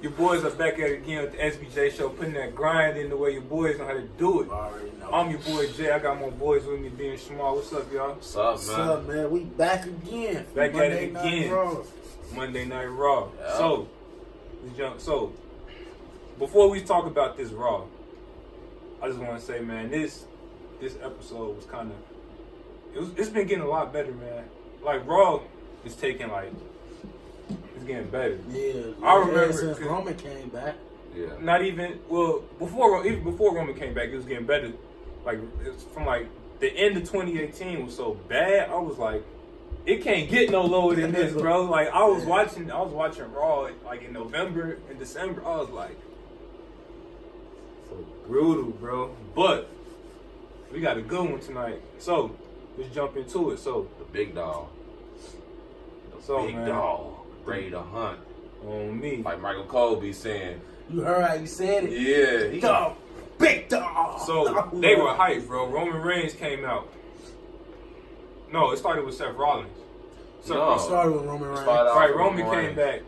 Your boys are back at it again with the SBJ show, putting that grind in the way your boys know how to do it. I'm your boy Jay. I got my boys with me, Babyfaceshamar. What's up, y'all? What's up, man? What's up, man? We back again. Back at it again. Raw. Monday Night Raw. Yeah. So, before we talk about this Raw, I just want to say, man, this episode was kind of, it's been getting a lot better, man. Like, Raw is taking, like, it's getting better. Yeah. I remember since Roman came back. Yeah. Not even, well, even before Roman came back, it was getting better. Like, it's from, like, the end of 2018 was so bad, I was like, it can't get no lower than this, bro. Like, I was watching Raw, like, in November and December. I was like, so brutal, bro. But we got a good one tonight. So, let's jump into it. So, The big dog. Big man, dog. Ready to hunt. On me. Like Michael Cole be saying. You heard how you said it? Yeah. He Dog. Big dog. So, they were hyped, bro. Roman Reigns came out. No, it started with Seth Rollins. No. It started with Roman Reigns. Right, Roman came back,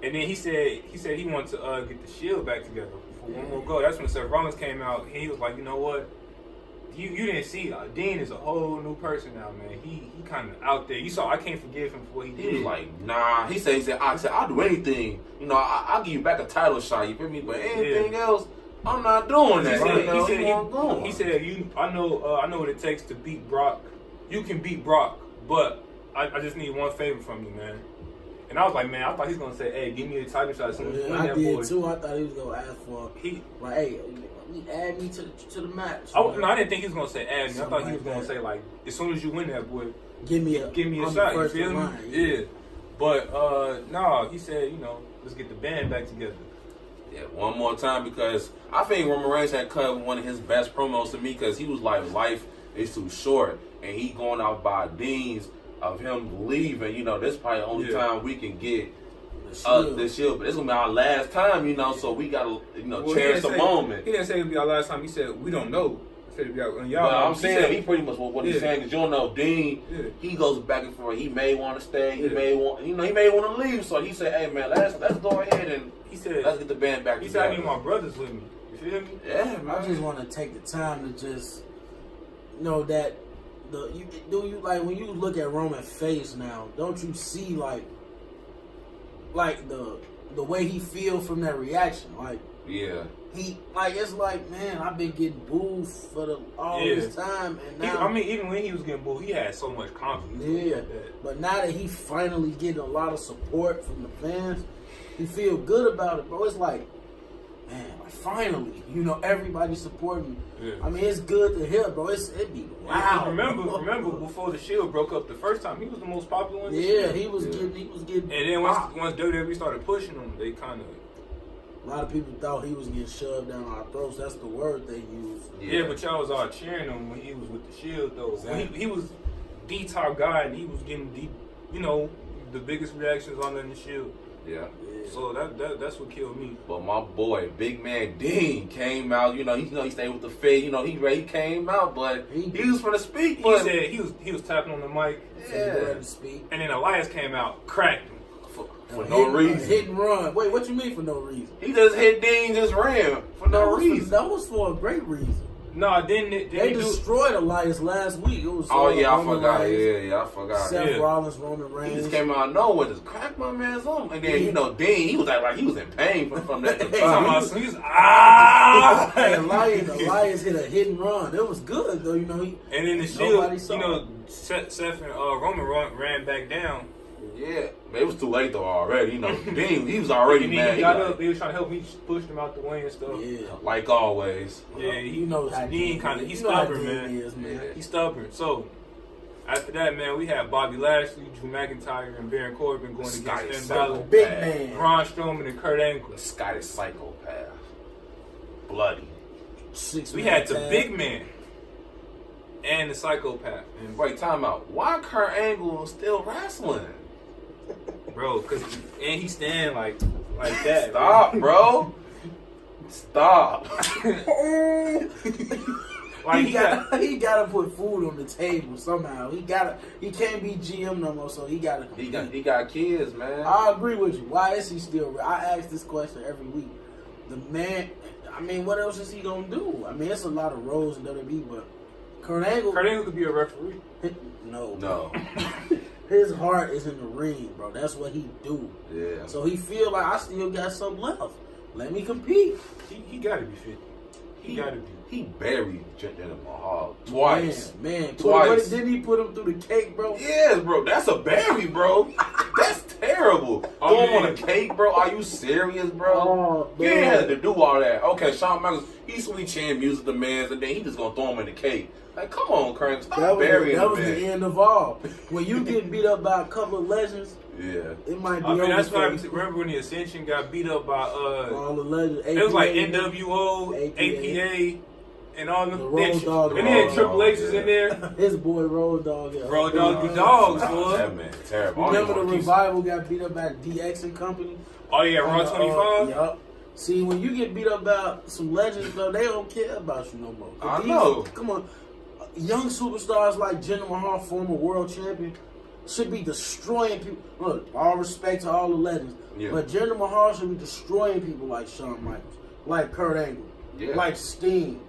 and then he said he wanted to get the Shield back together for one more go. That's when Seth Rollins came out. And he was like, you know what? You didn't see Dean is a whole new person now, man. He kind of out there. You saw I can't forgive him for what he did. He was like, nah. He said, I'll do anything. You know, I'll give you back a title shot. You feel me? But anything else, I'm not doing that. He said, I know what it takes to beat Brock. You can beat Brock, but I just need one favor from you, man. And I was like, man, I thought he was gonna say, hey, give me a title shot. So I did too. I thought he was gonna ask for. Like, hey, add me to the match. I didn't think he was gonna say add me. I thought he was gonna say, like, as soon as you win that, boy, give me a shot. You first feel me? line, Yeah. But no, he said, you know, let's get the band back together. Yeah, one more time, because I think Roman Reigns had cut one of his best promos to me, because he was like, life is too short, and he going out by Dean's of him leaving. You know, this is probably the only time we can get the Shield, but it's gonna be our last time, you know, so we gotta, you know, cherish the moment. He didn't say it'd be our last time. He said we don't know. He said it'd be our, y'all. But I'm saying he pretty much what he's saying, because you don't know Dean. Yeah. He goes back and forth. He may want to stay. He may want, you know, he may want to leave. So he said, "Hey man, let's go ahead and let's get the band back." He said, "I need my brothers with me." You feel me? Yeah, man. I just want to take the time to just know that like when you look at Roman's face now, don't you see like the way he feel from that reaction? Like, yeah, he like, it's like, man, I've been getting booed for all this time, and now even when he was getting booed, he had so much confidence. Yeah, but now that he finally getting a lot of support from the fans, he feel good about it, bro. It's like, man, like finally, you know, everybody supporting. Yeah. I mean, it's good to hear, bro. It'd be wow. Remember before the Shield broke up the first time, he was the most popular one. Yeah, he was getting. And then once WWE started pushing him, they kind of. A lot of people thought he was getting shoved down our throats. That's the word they used. Yeah, but y'all was all cheering him when he was with the Shield, though. Exactly. He was the top guy, and he was getting the biggest reactions on the Shield. Yeah. So that's what killed me. But my boy, big man Dean, came out. You know, he stayed with the Fed. You know, he came out, but he was for the speak. He said he was tapping on the mic. Yeah. To speak. And then Elias came out, cracked him for no reason. Hit and run. Wait, what you mean for no reason? He just hit Dean, just ran for no reason. That was for a great reason. No, they destroyed Elias last week. It was I forgot. I forgot. Seth Rollins, Roman Reigns. He just came out of nowhere, just cracked my man's arm, and then you know Dean, he was like he was in pain from that. Elias hit a hit and run. It was good though, you know. And then the Shield, you know, Seth and Roman ran back down. Yeah, but it was too late though already. You know, Dean, he was already mad. He got up. They was trying to help me push him out the way and stuff. Yeah, like always. Yeah, you know, Dean he's stubborn, man. Yeah. He's stubborn. So after that, man, we had Bobby Lashley, Drew McIntyre, and Baron Corbin going against Finn Balor, big man, Braun Strowman, and Kurt Angle. The Scottish psychopath, bloody. We had the big man and the psychopath. And wait, time out. Why Kurt Angle still wrestling? Bro, and he stand like that. Stop, bro. Stop. Like he gotta put food on the table somehow. He can't be GM no more, so he gotta compete. He got kids, man. I agree with you. Why is he still? I ask this question every week. The man. I mean, what else is he gonna do? I mean, it's a lot of roles in WWE, but Kurt Angle could be a referee. No. His heart is in the ring, bro. That's what he do. Yeah. So he feel like I still got something left. Let me compete. He gotta be 50. He gotta be. He buried Jinder Mahal twice. Man. Twice. Didn't he put him through the cake, bro? Yes, bro. That's a bury, bro. That's terrible. Throw him on a cake, bro. Are you serious, bro? Oh, you ain't had to do all that. Okay, Shawn Michaels, he's sweet chin music demands, and then he just gonna throw him in the cake. Like, come on, Kurt. Stop burying him. That was the end of all. When you get beat up by a couple of legends, yeah, it might be. I mean, that's why I remember when the Ascension got beat up by all the legends. it was like NWO, APA, and all them. And then Triple H is in there. His boy Road Dogg. Road Dogg, the dogs, boy. That man, terrible. Remember the Revival got beat up by DX and Company? Oh yeah, Raw 25. Yup. See, when you get beat up by some legends, though, they don't care about you no more. I know. Come on. Young superstars like Jinder Mahal, former world champion, should be destroying people. Look, all respect to all the legends, but Jinder Mahal should be destroying people like Shawn Michaels, like Kurt Angle, like Sting.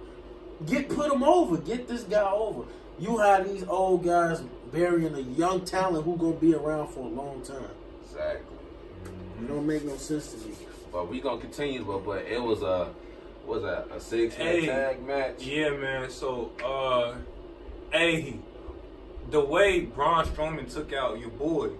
Put him over. Get this guy over. You have these old guys burying a young talent who gonna be around for a long time. Exactly. It don't make no sense to me. But we gonna continue, but it was a 6-man tag match. Yeah, man. So, the way Braun Strowman took out your boy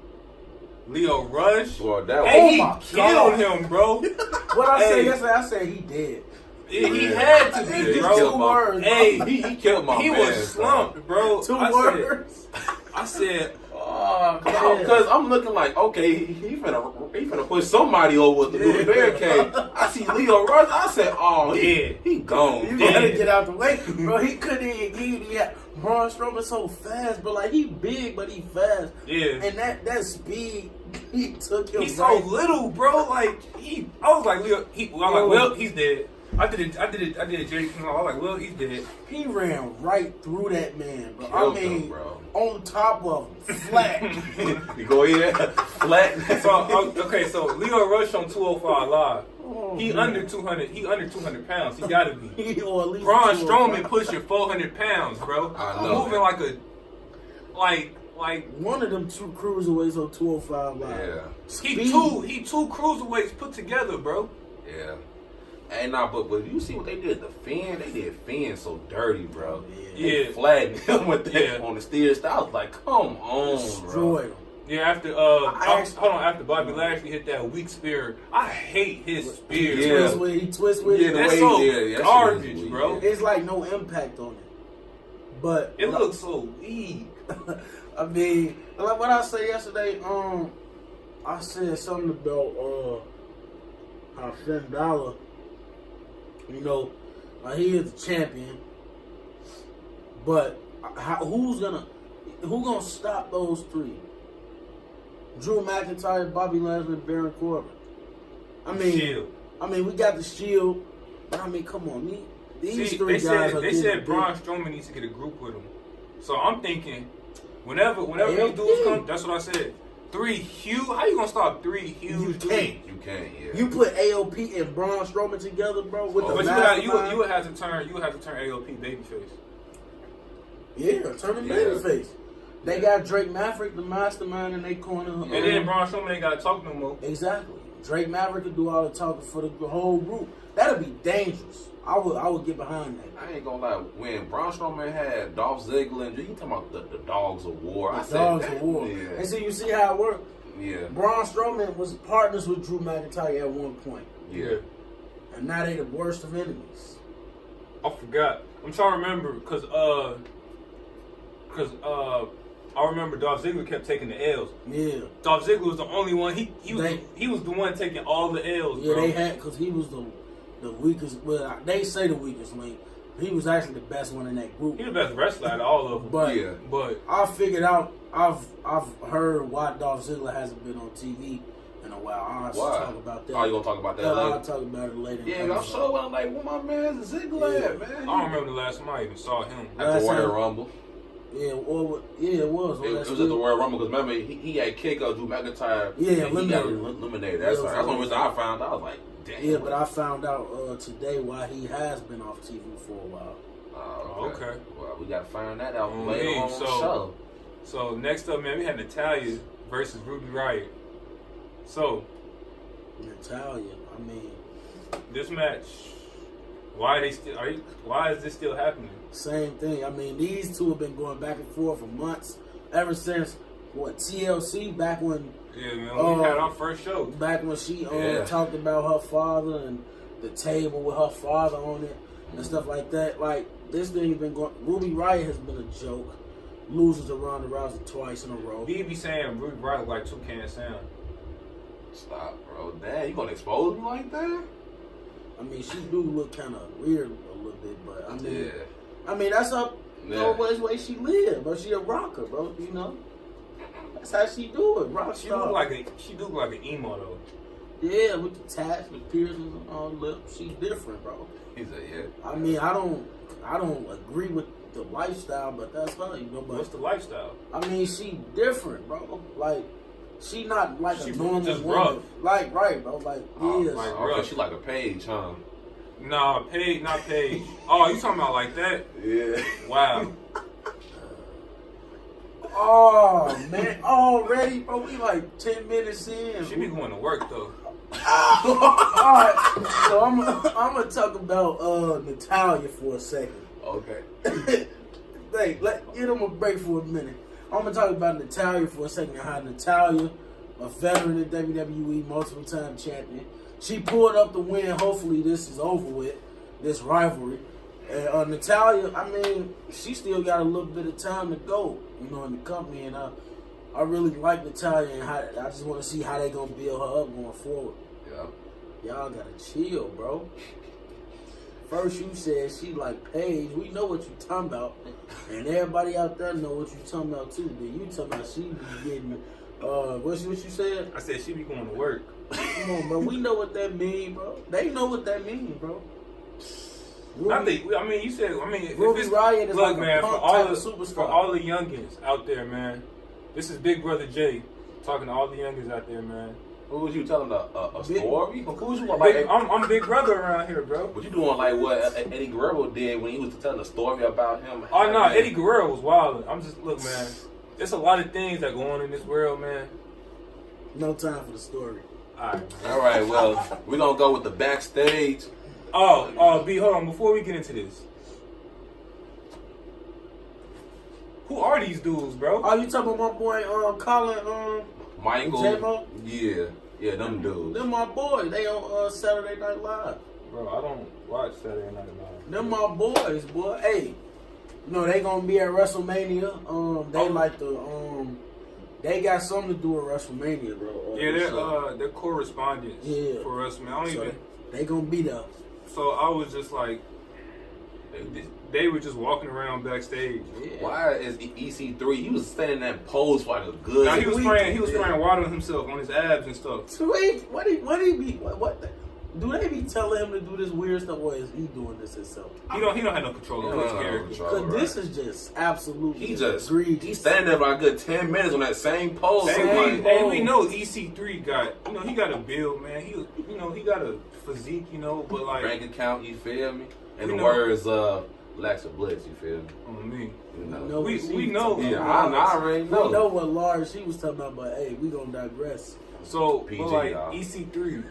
Leo Rush, well, that he killed him, bro. What I said yesterday, I said he dead. He had to be, bro. 2 words. He killed my man. He was slumped, bro. 2 words. I said, because I'm looking like, okay, he finna put somebody over with the barricade. I see Leo Rush. I said, oh, he gone. You gotta get out the way, bro. He couldn't even get. Braun Strowman so fast, but like he big, but he fast. Yeah. And that speed, he took him. He's so little, bro. Like I was like, Leo. I'm like, well, he's dead. I did it, Jerry King. I was like, well, he's dead. He ran right through that man, bro. Killed I mean, him, bro. On top of him, flat. You go in, flat. So Leo Rush on 205 Live. He man. under 200. He under 200 pounds. He gotta be. Or at least Braun Strowman pushing 400 pounds, bro. I know. Moving like a like one of them 2 cruiserweights on 205 Live. Yeah. He two cruiserweights put together, bro. Yeah. And but you see what they did? The Finn, they did Finn so dirty, bro. Yeah. They flattened him with that on the stairs. I was like, come on, Destroyed him. Yeah, after Bobby Lashley hit that weak spear, I hate his spear. He twists with it. That's so garbage, bro. It's like no impact on it. But it looks so weak. I mean, like what I said yesterday, I said something about how Finn Balor, you know, like he is the champion, but who's gonna stop those 3? Drew McIntyre, Bobby Lashley, and Baron Corbin. I mean, we got the Shield, but I mean, come on, these 3 guys. They said Braun Strowman needs to get a group with him. So I'm thinking, whenever these dudes come, that's what I said. 3 huge. How you gonna stop 3 huge dudes? You can't. Yeah. You put AOP and Braun Strowman together, bro. With the you would have to turn AOP babyface. Yeah, turn him babyface. They got Drake Maverick, the mastermind, in their corner. And then Braun Strowman ain't got to talk no more. Exactly. Drake Maverick could do all the talking for the whole group. That'd be dangerous. I would get behind that. I ain't gonna lie. When Braun Strowman had Dolph Ziggler and you talking about the Dogs of War. Dogs of War. Yeah. And so you see how it worked? Yeah. Braun Strowman was partners with Drew McIntyre at one point. Yeah. And now they the worst of enemies. I forgot. I'm trying to remember because I remember Dolph Ziggler kept taking the L's. Yeah. Dolph Ziggler was the only one. He was the one taking all the L's. Yeah, bro. they had because he was the weakest. Well, they say the weakest link. He was actually the best one in that group. He the best wrestler out of all of them. But I figured out. I've heard why Dolph Ziggler hasn't been on TV in a while. I'll Why? talk about that. Oh, you gonna talk about that I'll later? talk about it later. Yeah, I'm sure. I'm like, where my man Ziggler at, man? I don't remember the last time I even saw him. At the Royal Rumble. Yeah, it was. It was at the Royal Rumble because remember he had kicked out Drew McIntyre. Yeah, and he got eliminated. That's the only reason I found out. I was like, damn. Yeah, but I found out today why he has been off TV for a while. Okay. Well, we gotta find that out later on the show. So next up, man, we had Natalya versus Ruby Riott. So Natalya, I mean, this match, why is this still happening? Same thing. I mean, these two have been going back and forth for months. Ever since TLC, back when man, we had our first show. Back when she talked about her father and the table with her father on it and stuff like that. Like, this thing's been going. Ruby Riott has been a joke. Loses to Ronda Rousey twice in a row. He be saying Ruby Riott like Toucan Sam. Stop, bro. Damn, you gonna expose me like that? I mean, she do look kind of weird a little bit, but I mean, yeah. I mean that's her way she live, but she a rocker, bro. You know, that's how she do it. Rock She star. look like an emo though. Yeah, with the tats, the piercings on her lips, she's different, bro. He said, yeah. I mean, I don't agree with the lifestyle, but that's her, you know. But what's the lifestyle? I mean, she different, bro. Like, she not like she a normal just woman. rough. Like, right, bro. Like, yeah. like okay, she like a page, huh? Nah, Paige, not Paige. Oh, you talking about like that? Yeah. Wow. Oh man, already, bro. We like 10 minutes in. She be going to work though. Alright, so I'm gonna talk about Natalya for a second. Okay. Give them a break for a minute. I'm gonna talk about Natalya for a second and how Natalya, a veteran in WWE, multiple time champion, she pulled up the win. Hopefully this is over with, this rivalry. And Natalya, I mean, she still got a little bit of time to go, you know, in the company, and I really like Natalya, and I just want to see how they gonna build her up going forward. Yeah. Y'all gotta chill, bro. First you said she like Paige. We know what you talking about, and everybody out there know what you talking about too. Then you talking about she be getting what you said? I said she be going to work. Come on, bro. We know what that mean, bro. They know what that mean, bro. Ruby Riott is look, like man, a punk type of superstar. for all the youngins out there, man. This is Big Brother Jay talking to all the youngins out there, man. Who was you telling a story? Who was you like? I'm Big Brother around here, bro. What you doing like what Eddie Guerrero did when he was telling a story about him? Oh no, Eddie Guerrero was wild. I'm just look, man. There's a lot of things that go on in this world, man. No time for the story. All right. Well, we're gonna go with the backstage. B, hold on. Before we get into this, who are these dudes, bro? Oh, you talking about my boy Colin Michael. J-Mo? Yeah, them dudes. Them my boys. They on Saturday Night Live. Bro, I don't watch Saturday Night Live. Them my boys, boy. Hey, you know they gonna be at WrestleMania. They like the they got something to do with WrestleMania, bro. Yeah, they're correspondents for WrestleMania. They gonna be there. So I was just like, they were just walking around backstage. Yeah. Why is EC3? He was standing in that pose for like a good. Now, he was spraying water on himself on his abs and stuff. Sweet. What do they be telling him to do this weird stuff, or is he doing this himself? He don't have no control over his character. Because this is just absolutely he's standing there for a good 10 minutes on that same pose. Hey, we know EC3 got, he got a build, man. He got a physique, but like bank account, you feel me? And the words Alexa Bliss, you feel me? On me. We know. Yeah, I already know. We know what Lars she was talking about, but hey, we gonna digress. So, PG, like y'all. EC3,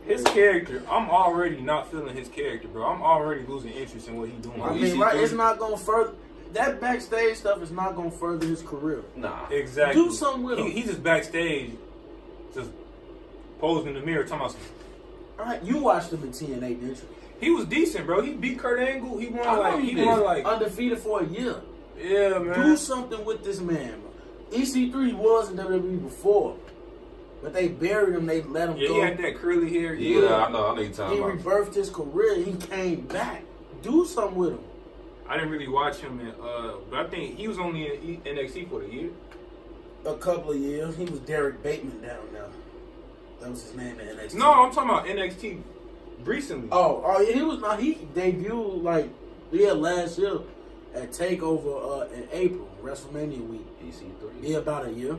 his character, I'm already not feeling his character, bro. I'm already losing interest in what he's doing. I mean, right? It's not gonna further. That backstage stuff is not gonna further his career. Nah, exactly. Do something with him. He's just backstage, just posing in the mirror, talking about. All right, you watched him in TNA, didn't you? He was decent, bro. He beat Kurt Angle. He won undefeated for a year. Yeah, man. Do something with this man, bro. EC3 was in WWE before, but they buried him. They let him go. He had that curly hair. Yeah, I know you're talking about. He rebirthed his career. He came back. Do something with him. I didn't really watch him, but I think he was only in NXT for the year. a couple of years. He was Derek Bateman down there. That was his name in NXT. No, I'm talking about NXT recently. Oh, yeah, he debuted last year at TakeOver in April, WrestleMania week. EC3. Yeah, about a year.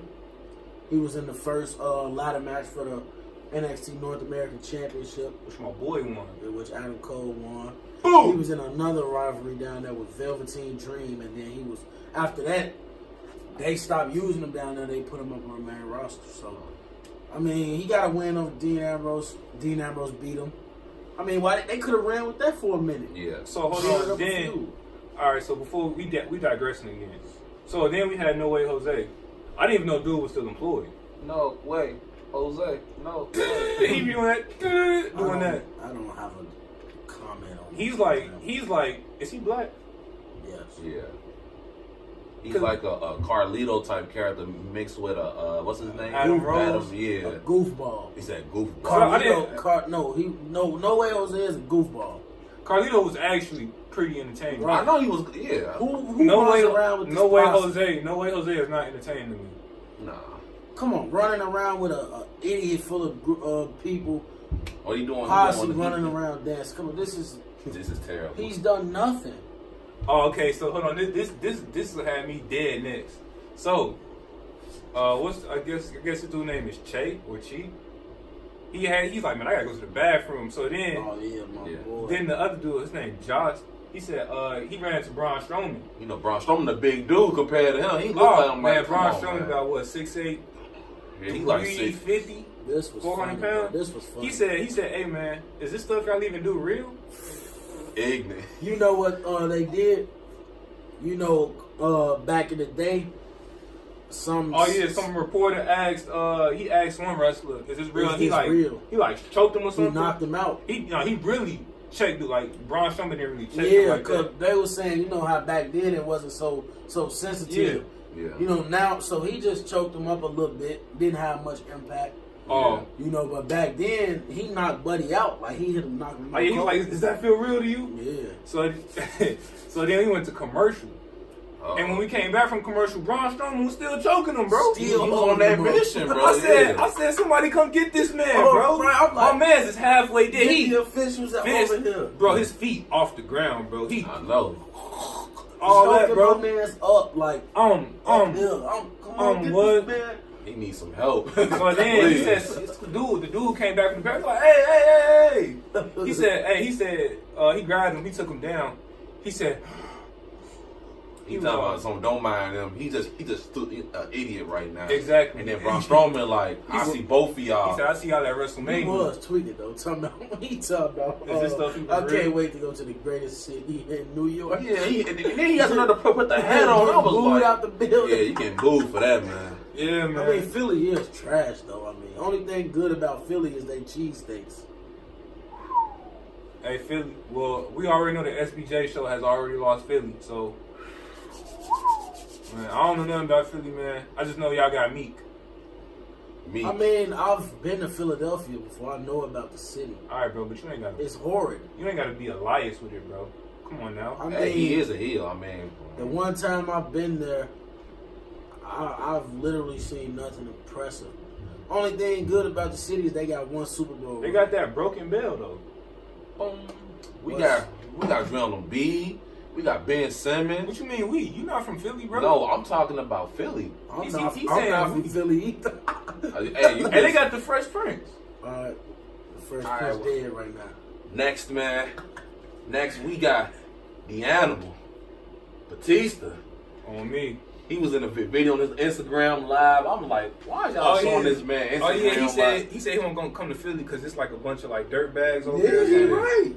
He was in the first ladder match for the NXT North American Championship, Which my boy won. which Adam Cole won. Boom! He was in another rivalry down there with Velveteen Dream, and then he was after that. They stopped using him down there. They put him up on the main roster. So, I mean, he got a win over Dean Ambrose. Dean Ambrose beat him. I mean, why they could have ran with that for a minute? Yeah. So hold on. Then, all right. So before we digressing again. So then we had No Way Jose. I didn't even know dude was still employed. No way, Jose. No. He be doing that. Doing that. I don't have a comment on. He's like, is he black? Yes. Yeah. He's like a Carlito type character mixed with a what's his name? Adam Rose. Yeah. A goofball. He said goofball. Carlito, no way Jose is a goofball. Carlito was actually pretty entertaining. I know he was. Yeah. Who No runs way, around with this no way, posse? Jose. No way, Jose is not entertaining to me. Nah. Come on, running around with a idiot full of people. What are you doing? Posse running around dancing. Come on, this is terrible. he's done nothing. Oh, okay. So hold on. This will have me dead next. So, I guess his dude's name is Che or Chi. He's like, man, I gotta go to the bathroom. So then, Oh yeah, my boy. then the other dude, his name Josh. He said, he ran into Braun Strowman. You know, Braun Strowman, a big dude compared to him. He look Oh like him. man, Like, Braun come on, Strowman man. got what 6'8", Yeah, he like 6. 350. This was 400 funny, pounds? bro. This was funny. He said, hey man, is this stuff y'all even do real? Ignorant. You know what they did? You know, back in the day, some reporter asked, he asked one wrestler, is this real? Is He this like, real? he like choked him or he something. knocked him out. He really checked it. Like Braun Strowman didn't really check him Yeah, like because that. they were saying, you know how back then it wasn't so sensitive. Yeah. You know, now, so he just choked him up a little bit. Didn't have much impact. Oh, You know, but back then, he knocked Buddy out. Like, he hit him, knocked him out. he was like, does that feel real to you? Yeah. So, so then he went to commercial. And when we came back from commercial, Braun Strowman was still choking him, bro. Still He was on that holding him up. mission, bro. I said, somebody come get this man, bro. Right, I'm like, My man's is halfway there. get the officials over here. Bro, his feet off the ground, bro. I know. All that, Choking bro. my man's up, like, Come on, get what? this man. He needs some help. So then he said, the dude came back from the back, like, hey. He said, he grabbed him, he took him down. He said, He talking about some don't mind him. He just an idiot right now. Exactly. And then Braun Strowman like, I see both of y'all. he said, I see y'all at WrestleMania. He was tweeting though, talking about. Is this stuff even I real? can't wait to go to the greatest city in New York. Yeah, and then he has another put the hat on. I was Booed like, out the building. yeah, you getting booed for that, man. Yeah, man. I mean, Philly is trash though. I mean, only thing good about Philly is they cheesesteaks. Hey, Philly. Well, we already know the SBJ show has already lost Philly, so. Man, I don't know nothing about Philly, man. I just know y'all got Meek. I mean, I've been to Philadelphia before. I know about the city. All right, bro, but you ain't got It's horrid. to be Elias with it, bro. Come on now. I mean, Hey, he is a heel. I mean, the one time I've been there, I've literally seen nothing impressive. Only thing good about the city is they got one Super Bowl. They got that broken bell though. we got Joel Embiid. We got Ben Simmons. What you mean we? You not from Philly, bro? No, I'm talking about Philly. I'm He not saying from Philly either. Hey, you And they got the Fresh Prince. Alright, the first All right, Prince well. dead right now. Next, man. Next, we got the Animal, Batista. On me. He was in a video on his Instagram live. I'm like, why y'all showing this man Instagram Oh yeah, he live? said he wasn't gonna come to Philly because it's like a bunch of like dirt bags over Yeah, there. you're right.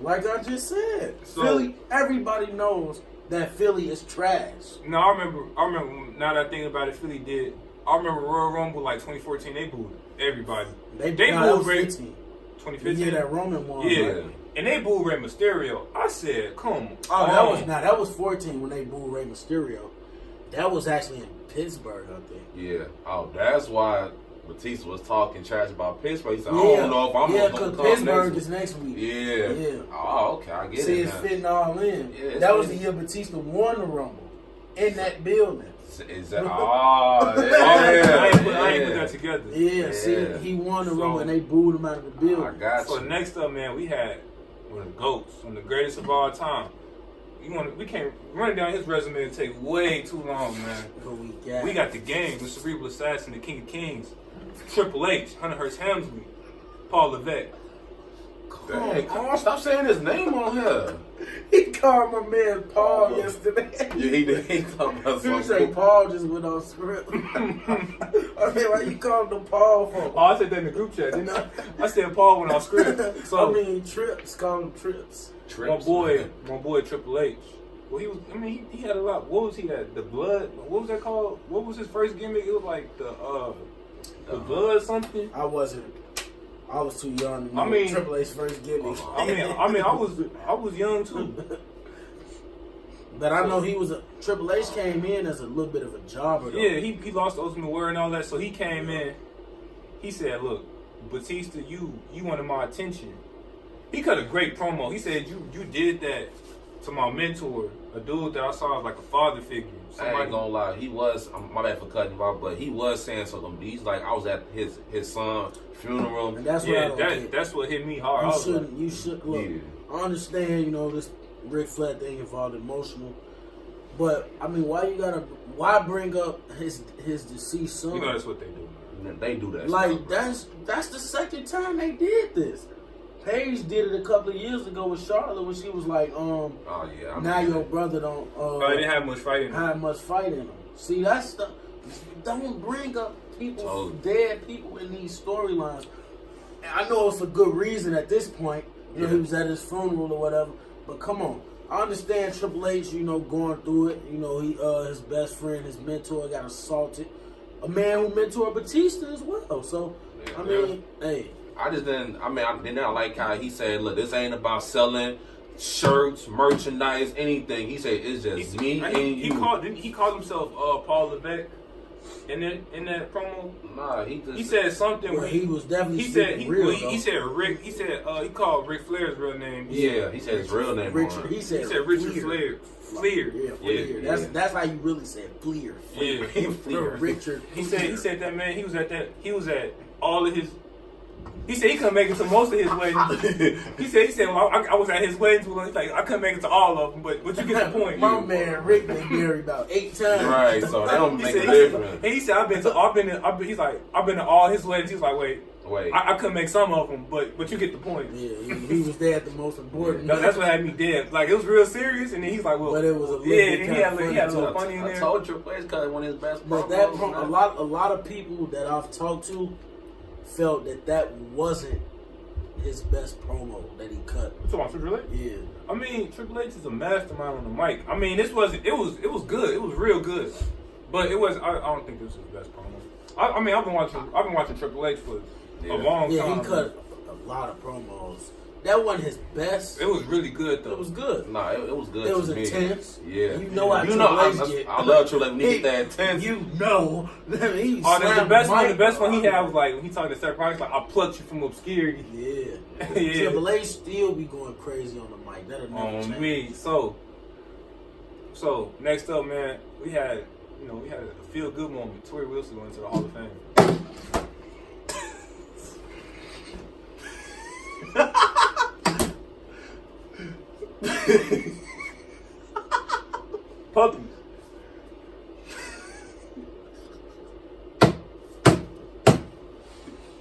Like I just said, So- Philly. Everybody knows that Philly is trash. No, I remember. Now that I think about it, Philly did. I remember Royal Rumble like 2014. They booed everybody. They that booed was Rey. 15. 2015. Yeah, that Roman one. Yeah. right? And they booed Rey Mysterio. I said, come Oh, on. that was 14 when they booed Rey Mysterio. That was actually in Pittsburgh, I think. Yeah. Oh, that's why Batista was talking trash about Pittsburgh. He said, I Yeah, don't know if I'm yeah, gonna because come Pittsburgh next is next week. Yeah. Yeah. Oh, okay. I get See, it it's now. fitting all in. Yeah, it's that was the fitting. year Batista won the Rumble in that building. Is that? Oh, I yeah. ain't put that together. Yeah, see, he won the Rumble and they booed him out of the building. I got So you. next up, man, we had one of the GOATs, one of the greatest of all time. We can't run down his resume and take way too long, man. We got the Game, the Cerebral Assassin, the King of Kings, Triple H, Hunter Hearst Helmsley, Paul Levesque. Dang, Carl, stop saying his name on here. He called my man Paul yesterday. Yeah, he did. He talking about You say something. Paul just went on script. I mean, why you called him Paul for? Oh, I said that in the group chat, didn't I? I said Paul went off script. So I mean, Trips, call him Trips. my boy Triple H. Well, he had a lot. What was he at? The Blood. What was that called? What was his first gimmick? It was like the Blood something. I was too young to know Triple H's first gimmick. I was young too. But I know Triple H came in as a little bit of a jobber though. Yeah, he lost the Ultimate Warrior and all that, so he came in. He said, "Look, Batista, you wanted my attention." He cut a great promo. He said, "You did that to my mentor, a dude that I saw as like a father figure." I ain't gonna lie, he was, my bad for cutting him off, but he was saying something. He's like, I was at his son's funeral. And that's what that's what hit me hard. You should look. Yeah. I understand, this Ric Flair thing involved emotional, but I mean, why bring up his deceased son? That's what they do. Man. They do that. Like stuff, that's the second time they did this. Paige did it a couple of years ago with Charlotte when she was like, now your brother don't they didn't have much fight in him. See, that's the don't bring up dead people in these storylines. I know it's for good reason at this point. He was at his funeral or whatever. But come on. I understand Triple H, going through it. His best friend, his mentor got assaulted. A man who mentored Batista as well. So hey. I did not like how he said, look, this ain't about selling shirts, merchandise, anything. He said, it's just me and you. He called himself Paul Levesque in that promo? Nah, he said something. Well, he was definitely he said Rick. He called Ric Flair's real name. Yeah, he said his real name. Richard. He said Richard Flair. Fleer. Yeah, Fleer. That's how you really said Fleer. Yeah, Fleer. Richard. He said that, man. He was at all of his. He said he couldn't make it to most of his weddings. he said well, I was at his weddings. He's like, I couldn't make it to all of them, but you get the point. My man Rick been married about 8 times. Right, so that don't make a difference. And he said I've been to all his weddings. He's like, wait. I couldn't make some of them, but you get the point. Yeah, he was there at the most important. No, that's what had me dead. Like, it was real serious, and then he's like, well, but it was a little bit he had a little funny in there. I told you, it's because one of his best. But a lot of people that I've talked to felt that wasn't his best promo that he cut. You talking about Triple H? Yeah. I mean, Triple H is a mastermind on the mic. I mean, it was good. It was real good. But it was. I don't think this is his best promo. I mean, I've been watching Triple H for a long time. Yeah, he cut a lot of promos. That wasn't his best. It was really good though. It was good. Nah, it was good. It was intense. Yeah. I love Triple H when he get that intense. The best one he had was like when he talked to Seth Rollins, like, I plucked you from obscurity. Yeah. Yeah. Triple H still be going crazy on the mic. That'll never change. Me. So next up, man, we had a feel good moment. Tori Wilson went to the Hall of Fame. Puppies.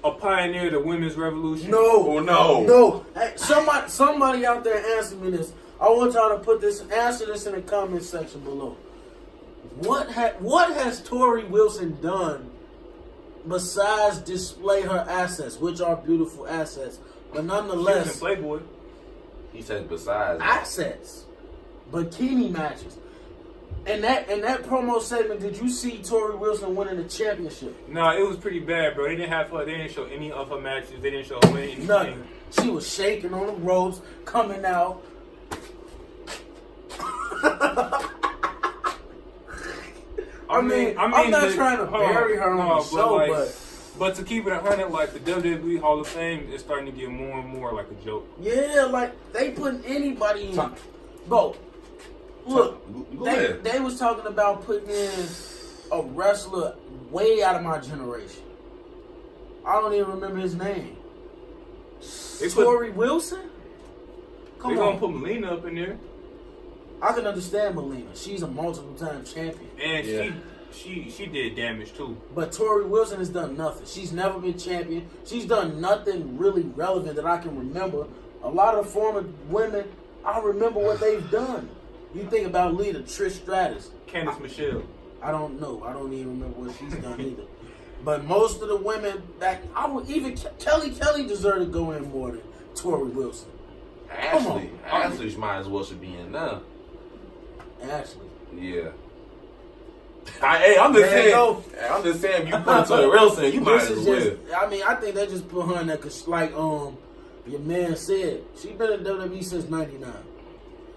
A pioneer of the women's revolution. No. Hey, somebody out there answer me this. I want y'all to answer this in the comment section below. What has Tori Wilson done besides display her assets, which are beautiful assets, but nonetheless, she was in Playboy. He said besides assets, bikini matches. And that promo segment, did you see Tori Wilson winning the championship? No, it was pretty bad, bro. They didn't have her. They didn't show any of her matches. They didn't show her winning anything. Nothing. She was shaking on the ropes, coming out. I'm not trying to bury her on the show, but to keep it 100, like the WWE Hall of Fame is starting to get more and more like a joke. Yeah, like they putting anybody in. Bro, look, they was talking about putting in a wrestler way out of my generation. I don't even remember his name. Tori Wilson? Come They're on. gonna put Melina up in there. I can understand Melina. She's a multiple-time champion. And she did damage too. But Tori Wilson has done nothing. She's never been champion. She's done nothing really relevant that I can remember. A lot of former women, I remember what they've done. You think about Lita, Trish Stratus. Candice Michelle. I don't know. I don't even remember what she's done either. But most of the women that I would even Kelly deserved to go in more than Tori Wilson. Ashley might as well should be in now. Ashley. Yeah. I'm just saying, you put Tori Wilson, you might as well. I mean, I think they just put her in there because, like your man said, she's been in WWE since '99.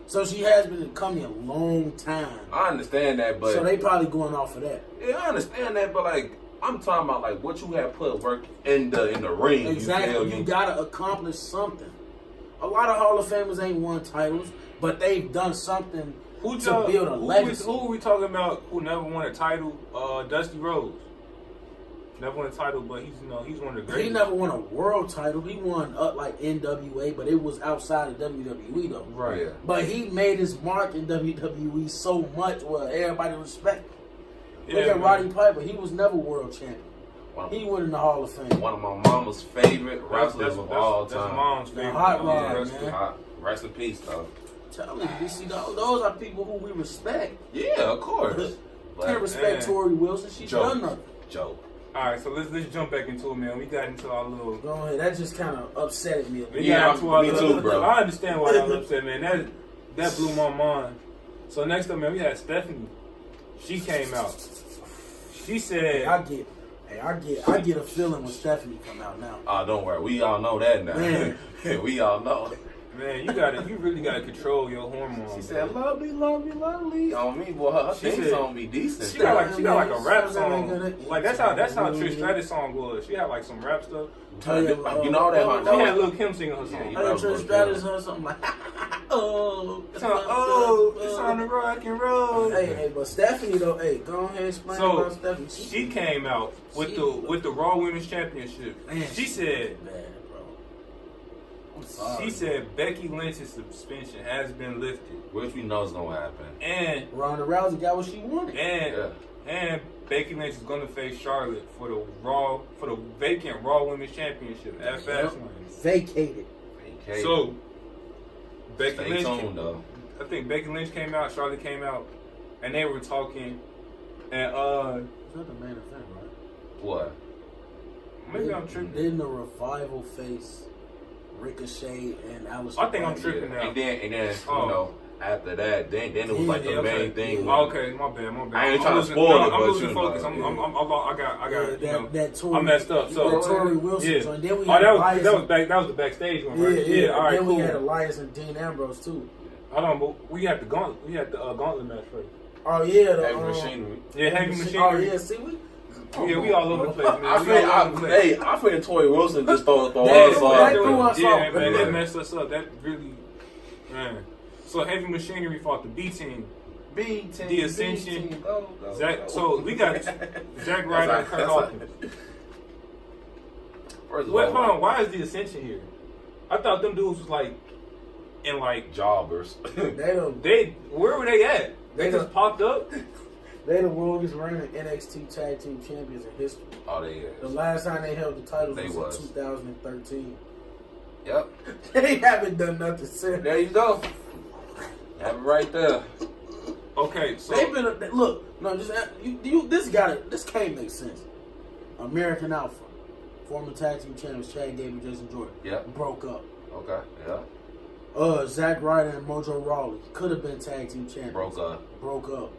So she has been in the company a long time. I understand that, but so they probably going off of that. Yeah, I understand that, but like I'm talking about like what you have put work in the ring. Exactly. You gotta accomplish something. A lot of Hall of Famers ain't won titles, but they've done something to build a legacy. Who are we talking about who never won a title? Dusty Rhodes. Never won a title, but he's one of the greatest. He never won a world title. He won like NWA, but it was outside of WWE though. Right. Yeah. But he made his mark in WWE so much where everybody respected him. Look at Roddy Piper. He was never world champion. He went in the Hall of Fame. One of my mama's favorite wrestlers of all time. That's mom's favorite. Hot Rod, man. Rest in peace, though. Tell me, you see, those are people who we respect. Yeah, of course. Can't respect Tori Wilson. She's done nothing. Joke. All right, so let's jump back into it, man. We got into our little. Go ahead. That just kind of upset me a bit. Yeah, me too, bro. I understand why y'all upset, man. That blew my mind. So next up, man, we had Stephanie. She came out. She said, I get a feeling when Stephanie come out now. Oh, don't worry. We all know that now. Man. We all know. Man, you really gotta control your hormones. She said, "Lovely, lovely, lovely." On me, boy, her thing song be decent. She got like a rap song. Like that's how Trish Stratus song was. She had like some rap stuff. You know that? She had Lil Kim singing her song. Trish Stratus or something like, it's on the rock and roll. Hey, but Stephanie though, go ahead and explain about Stephanie. She came out with the Raw Women's Championship. Man, she said. Sorry. She said Becky Lynch's suspension has been lifted, which we know is gonna happen. And Ronda Rousey got what she wanted. And Becky Lynch is gonna face Charlotte for the vacant Raw Women's Championship at Fastlane. Vacated. So Becky Stay Lynch, tuned, though. I think Becky Lynch came out, Charlotte came out, and they were talking. And is that the main event, right? What? Maybe I'm tripping. Didn't the Revival face Ricochet and Alistair? I think I'm tripping now. And then you know, after that, then it was like the main thing. Yeah. Okay, my bad. I ain't trying to spoil it, I'm but losing focus. I messed up. So Tori Wilson. Yeah. So, and then we had that was the backstage one, right? Yeah. All right, then cool. we had Elias and Dean Ambrose too. Hold on, but we had the gauntlet match first. Oh yeah, the Heavy Machinery. Yeah, Heavy Machinery. Oh yeah, see we. Yeah, we all over the place, man. I feel Tori Wilson just throw us off. Yeah, man, that messed us up. That really, man. So Heavy Machinery fought the B-Team. The Ascension. So we got Zack Ryder and Kurt Hawkins. Hold on, why is the Ascension here? I thought them dudes was like in like jobbers. Where were they at? They just popped up. They the longest reigning NXT Tag Team Champions in history. Oh, they is. The last time they held the titles was in 2013. Yep. They haven't done nothing since. There you go. Have it right there. Okay, so they've been this can't make sense. American Alpha, former tag team champions Chad Gable, Jason Jordan. Yep. Broke up. Okay. Yeah. Zack Ryder and Mojo Rawley could have been tag team champions. Broke up.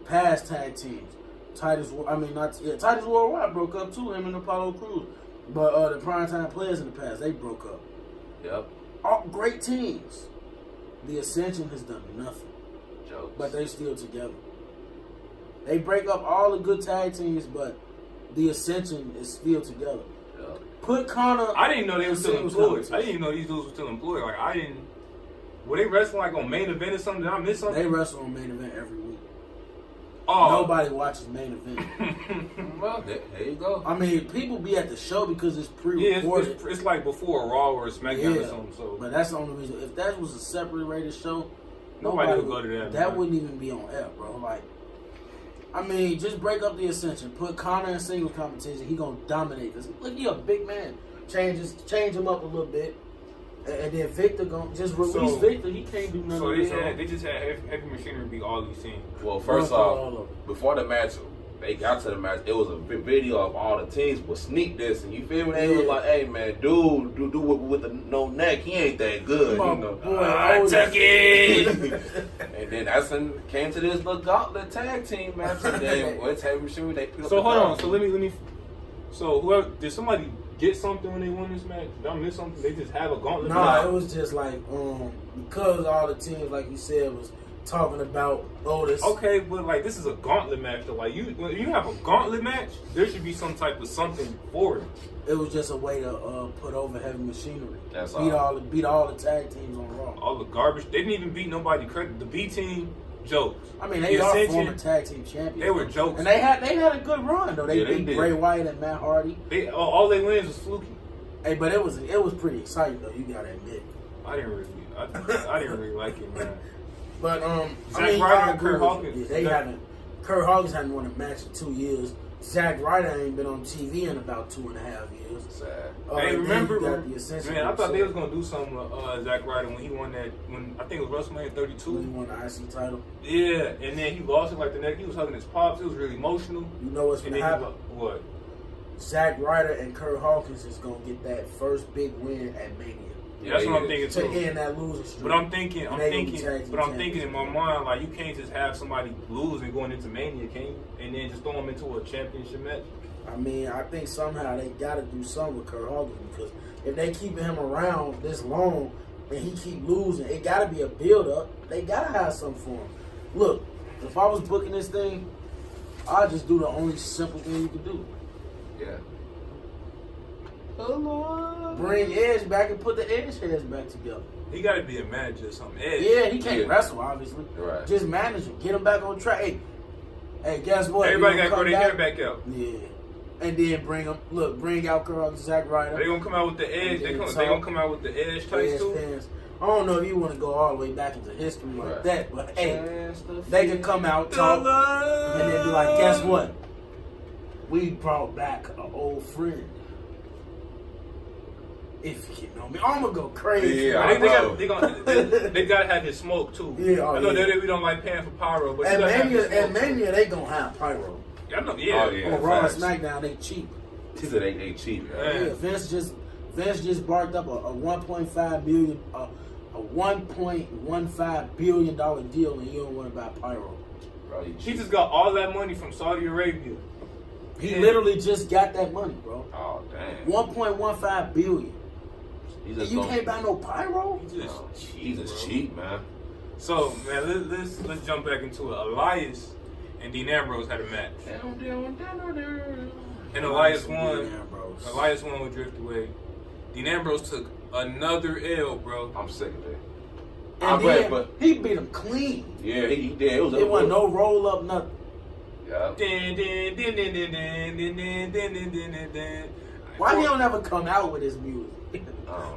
Past tag teams. Titus Worldwide broke up too, him and Apollo Crews. But the primetime players in the past, they broke up. Yep. All great teams. The Ascension has done nothing. Jokes. But they still together. They break up all the good tag teams, but the Ascension is still together. Yep. Put Connor. I didn't know they were still employed. I didn't even know these dudes were still employed. Like I didn't. Were they wrestling like on main event or something? Did I miss something? They wrestle on main event every week. Nobody watches main event. Well, there you go. I mean, people be at the show because it's pre-recorded. Yeah, it's like before a Raw or a SmackDown or something. So, but that's the only reason. If that was a separate rated show, nobody would go to that. That wouldn't even be on air, bro. Like, I mean, just break up the Ascension. Put Conor in singles competition. He gonna dominate. Cause look, he a big man. Change him up a little bit. And then Victor gonna just release Victor. He can't do nothing. So they just had heavy machinery be all these teams. Well, first off, before the match, they got to the match. It was a video of all the teams with sneak this, and you feel me? They was like, "Hey man, dude with the no neck, he ain't that good, you know." I took it. And then that's when came to this little gauntlet tag team match. And then with heavy machinery, they put up. So hold on. So let me. So whoever did somebody get something when they won this match? Did I miss something? They just have a gauntlet. Nah, it was just like because all the teams, like you said, was talking about Otis. Okay, but like this is a gauntlet match though. Like when you have a gauntlet match, there should be some type of something for it. It was just a way to put over heavy machinery. That's beat all the tag teams on Raw. All the garbage. They didn't even beat nobody. The B team jokes. I mean, they are former tag team champions. They were jokes, and they had a good run though. They beat Bray Wyatt and Matt Hardy. All they wins was fluky. Hey, but it was pretty exciting though. You gotta admit. I didn't really like it, man. But Zack Ryder and Kurt Hawkins. Kurt Hawkins hadn't won a match in 2 years. Zack Ryder ain't been on TV in about 2.5 years. Sad. Hey, remember, man? I thought they was gonna do something with Zack Ryder when he won that. When I think it was WrestleMania 32. When he won the IC title. Yeah, and then he lost it like the next. He was hugging his pops. It was really emotional. You know what's gonna happen? What? Zack Ryder and Kurt Hawkins is gonna get that first big win at Mania. Yeah, that's what I'm thinking too. To end that losing streak. But I'm thinking in my mind, like, you can't just have somebody lose and going into Mania, can you? And then just throw them into a championship match. I mean, I think somehow they got to do something with Kurt Hawkins because if they keeping him around this long and he keep losing, it got to be a build up. They got to have something for him. Look, if I was booking this thing, I'd just do the only simple thing you could do. Yeah. Bring Edge back and put the Edge heads back together. He got to be a manager or something. Edge. Yeah, he can't wrestle, obviously. Right. Just manage him. Get him back on track. Hey, guess what? Everybody got to grow their hair back out. Yeah. And then bring out Kurt Hawkins, Zack Ryder. They going to come out with the Edge. They going to come out with the Edge tights too. Fans. I don't know if you want to go all the way back into history like that, but hey, they can come out, talk, and then be like, guess what? We brought back an old friend. If you know me, I'm gonna go crazy. Yeah, they gotta have his smoke too. Yeah, I know that we don't like paying for pyro, but at Mania they gonna have pyro. I know, On Raw and SmackDown they cheap. He said they cheap. Yeah, Vince just barked up a $1.15 billion deal, and you don't want to buy pyro. Bro, he just got all that money from Saudi Arabia. He literally just got that money, bro. Oh damn. 1.15 billion. You can't buy no pyro? He's just cheap, man. So, man, let's jump back into it. Elias and Dean Ambrose had a match. And Elias won. Elias won with Drift Away. Dean Ambrose took another L, bro. I'm sick of it. And but he beat him clean. Yeah, he did. It wasn't no roll up, nothing. Yeah. Why he don't ever come out with his music?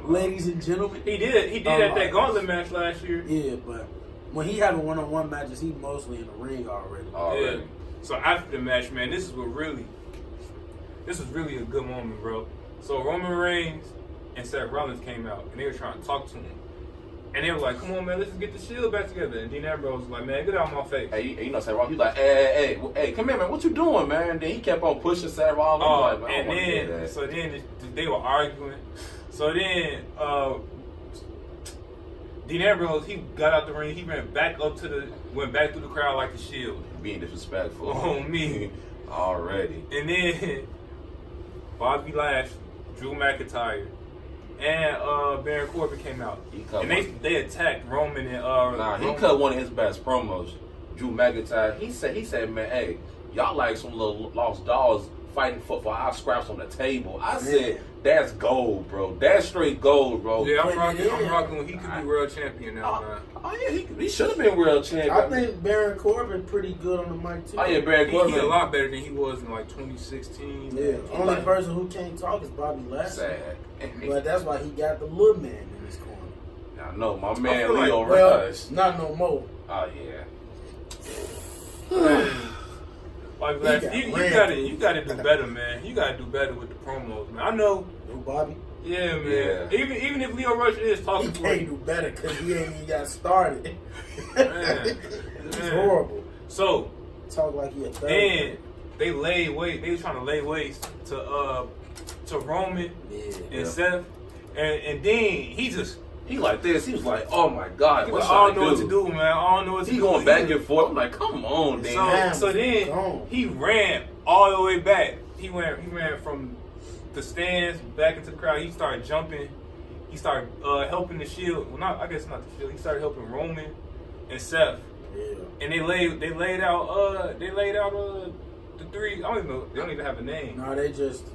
Ladies and gentlemen. He did at that gauntlet match last year. Yeah, but when he having one-on-one matches, he mostly in the ring already. Yeah. So after the match, man, this was really a good moment, bro. So Roman Reigns and Seth Rollins came out, and they were trying to talk to him. And they were like, come on, man, let's just get the Shield back together. And Dean Ambrose was like, man, get out of my face. Hey, you know, Seth Rollins, he was like, hey, come here, man, what you doing, man? And then he kept on pushing Seth Rollins. So then they were arguing. So then Dean Ambrose, he got out the ring, he went back through the crowd like the Shield. Being disrespectful. On me. Already. And then Bobby Lashley, Drew McIntyre, and Baron Corbin came out. And they attacked Roman and he cut one of his best promos. Drew McIntyre. He said, man, hey, y'all like some little lost dogs fighting for our scraps on the table. I said, that's gold, bro. That's straight gold, bro. Yeah, I'm rocking when he could be world champion now, man. Oh yeah, he should have been world champion. I think Baron Corbin pretty good on the mic too. Oh yeah, Baron Corbin. He a lot better than he was in like 2016. Yeah, only person who can't talk is Bobby Lashley. Sad. But that's why he got the little man in his corner. I know, my man like, Leo Rush. Not no more. Oh yeah. Man. Like you gotta do better, man. You gotta do better with the promos, man. I know. No Bobby. Yeah, man. Yeah. Even if Leo Rush is talking he for can't do better because he ain't even got started. Man. It's horrible. So Talk like he a third. then they laid weight. They was trying to lay waste to Roman and Seth, and then he like this. He was like, "Oh my God, what I should I don't know what to do, man. I don't know what to do." He going back and forth. I'm like, "Come on, Dan." So then he ran all the way back. He ran from the stands back into the crowd. He started jumping. He started helping the Shield. Well, I guess not the Shield. He started helping Roman and Seth. Yeah. And they laid out the three. I don't even know. They don't even have a name. No, they just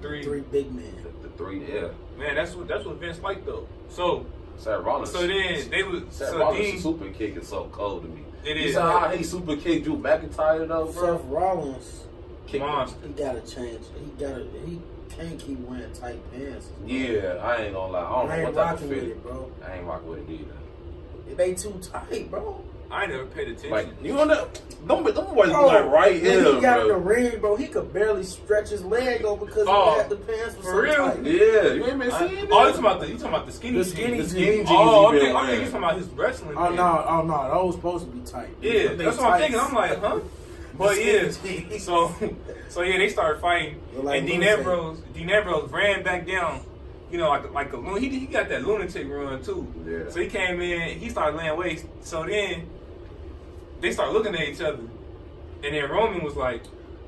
three big men. The three, yeah. Man, that's what Vince liked though. So Seth Rollins. So then they would. Seth so Rollins' then, super kick is so cold to me. It You is. saw how he super kicked Drew McIntyre though, bro. Seth Rollins, Monster. he gotta change. He can't keep wearing tight pants. Yeah, I ain't gonna lie. I don't know ain't what type rocking of with fit. it, bro. I ain't rocking with it either. They too tight, bro. I never paid attention. Like you know, them boys Oh, like right when here, he got in the bro. ring, bro, he could barely stretch his leg over because Oh, he had the pants for so real? tight. Yeah, you ain't been seeing you that? talking about the skinny The jeans. skinny The skinny jeans. jeans. Oh, he I'm been thinking you wearing. talking about his wrestling. Oh thing. no, those supposed to be tight. Yeah, They that's what I'm tight. thinking. I'm like, huh? But yeah, Skinny jeans. so yeah, they started fighting, Like and Dean Ambrose ran back down. You know, like a loon. He got that lunatic run too. Yeah. So he came in. He started laying waste. So then they started looking at each other, and then Roman was like,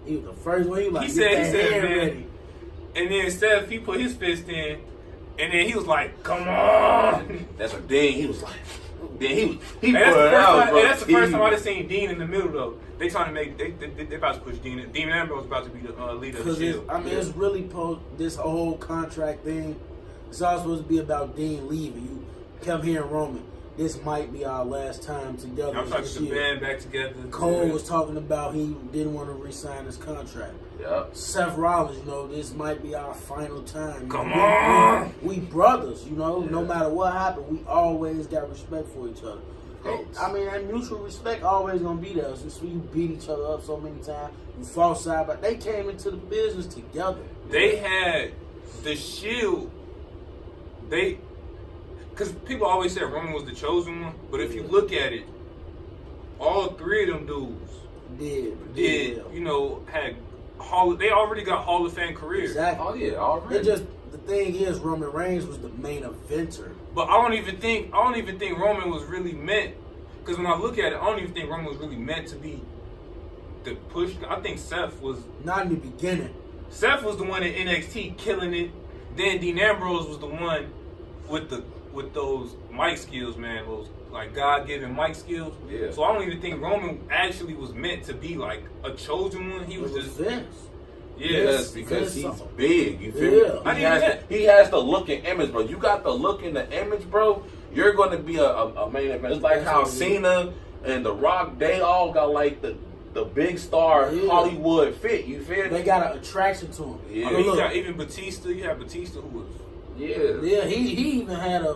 He was the first one. He was like, he said, hand man. ready. And then Steph, he put his fist in, and then he was like, "Come on!" That's what Dean. He was like, then he And put it out, bro. that's the first time I've seen Dean in the middle though. They trying to make they about to push Dean. Dean Ambrose about to be the leader of the Because Shield. it's really this whole contract thing. It's all supposed to be about Dean leaving. You come here in Roman. This might be our last time together. I'm trying to this get the year. band back together. Cole was talking about he didn't want to re-sign his contract. Yeah. Seth Rollins, this might be our final time. Come on! We brothers, no Yeah. matter what happened, we always got respect for each other. Goats. I mean, that mutual respect always gonna be there. So you beat each other up so many times, you fought side, but they came into the business together. They had the Shield. Because people always said Roman was the chosen one, but if you look at it, all three of them dudes did had they already got Hall of Fame careers. Exactly. Oh yeah, already. The thing is, Roman Reigns was the main eventer. But I don't even think Roman was really meant. Because when I look at it, I don't even think Roman was really meant to be the push. I think Seth was. Not in the beginning. Seth was the one in NXT killing it. Then Dean Ambrose was the one with those mic skills, man. Those like God-given mic skills. Yeah. So I don't even think Roman actually was meant to be like a chosen one. He was It was just Vince. Yes, because he's Vince. big. You feel Yeah. me? He has the look and image, bro. You got the look and the image, bro. You're going to be a main event. It's like how Cena and The Rock, they all got like the big star Hollywood fit. You feel me? They got an attraction to him. Yeah. I mean, you got even Batista. You have Batista who was. Yeah. Yeah, he even had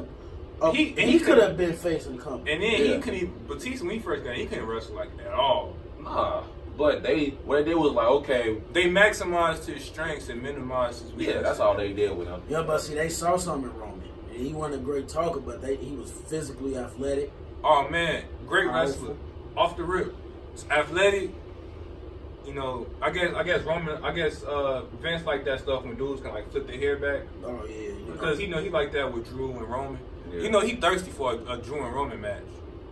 he could have been facing the company. And then he couldn't even, Batista, when he first got in, he couldn't wrestle like that at all. Nah. But what they was like, okay. They maximized his strengths and minimized his weaknesses. Yeah, that's all they did with him. Yeah, but see, they saw something in Roman. And he wasn't a great talker, but he was physically athletic. Oh man, great wrestler. Off the rip. It's athletic. I guess Vince like that stuff when dudes can like flip their hair back. Oh yeah. Because he like that with Drew and Roman. Yeah. He thirsty for a Drew and Roman match.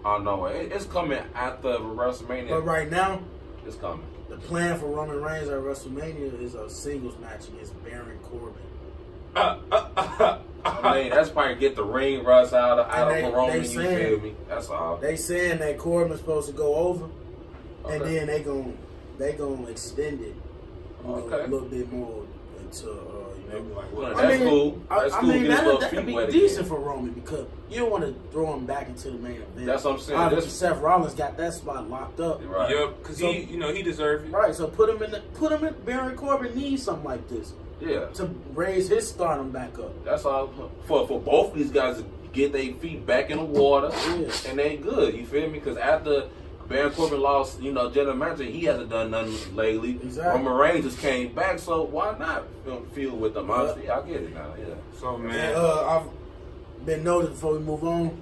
I know it's coming after WrestleMania. But right now, It's coming. the plan for Roman Reigns at WrestleMania is a singles match against Baron Corbin. I mean, that's probably get the ring rust out of Roman. You feel me? That's all. They saying that Corbin's supposed to go over, and Okay. then they gonna extend it Okay. a little bit more into, Like, Well, what? that's cool. That's cool. Get his little that feet could be wet decent again. for Roman because you don't want to throw him back into the main event. That's what I'm saying. Obviously, Seth Rollins got that spot locked up. Right. Yep, because So- he deserved it. Right, so put him in Baron Corbin needs something like this Yeah. to raise his stardom back up. That's all for both of these guys to get their feet back in the water, Yeah. and they good. You feel me? Because after Baron Corbin lost, general manager, he hasn't done nothing lately. Exactly. Roman Reigns just came back, so why not feud with them? Honestly, I get it now. Yeah. So And, man, I've been noted before we move on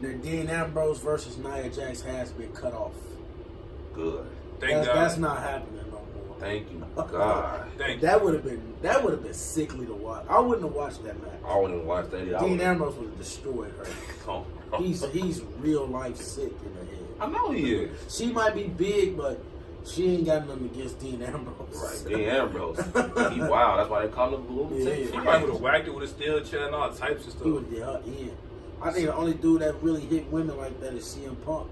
that Dean Ambrose versus Nia Jax has been cut off. Good. thank God. That's not happening no more. Thank you, God. Thank That would have been sickly to watch. I wouldn't have watched that match. I wouldn't even watch that. I Dean would've- Ambrose would have destroyed her. Oh, He's real life sick in the head. I know he is. She might be big, but she ain't got nothing against Dean Ambrose. Right, Dean Ambrose. He wild. That's why they call him Blue. Yeah. He probably would have whacked it with a steel chair and all types of stuff. He would get her in. I think the only dude that really hit women like that is CM Punk.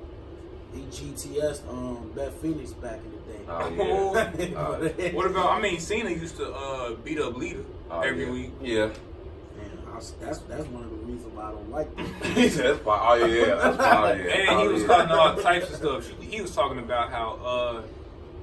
He GTS Beth Phoenix back in the day. Oh yeah. What about? Cena used to beat up Lita every week. Yeah. Man, that's one of the reasons why I don't like him. He said, that's why. Oh yeah, that's why. Yeah. And he was talking all types of stuff. He was talking about how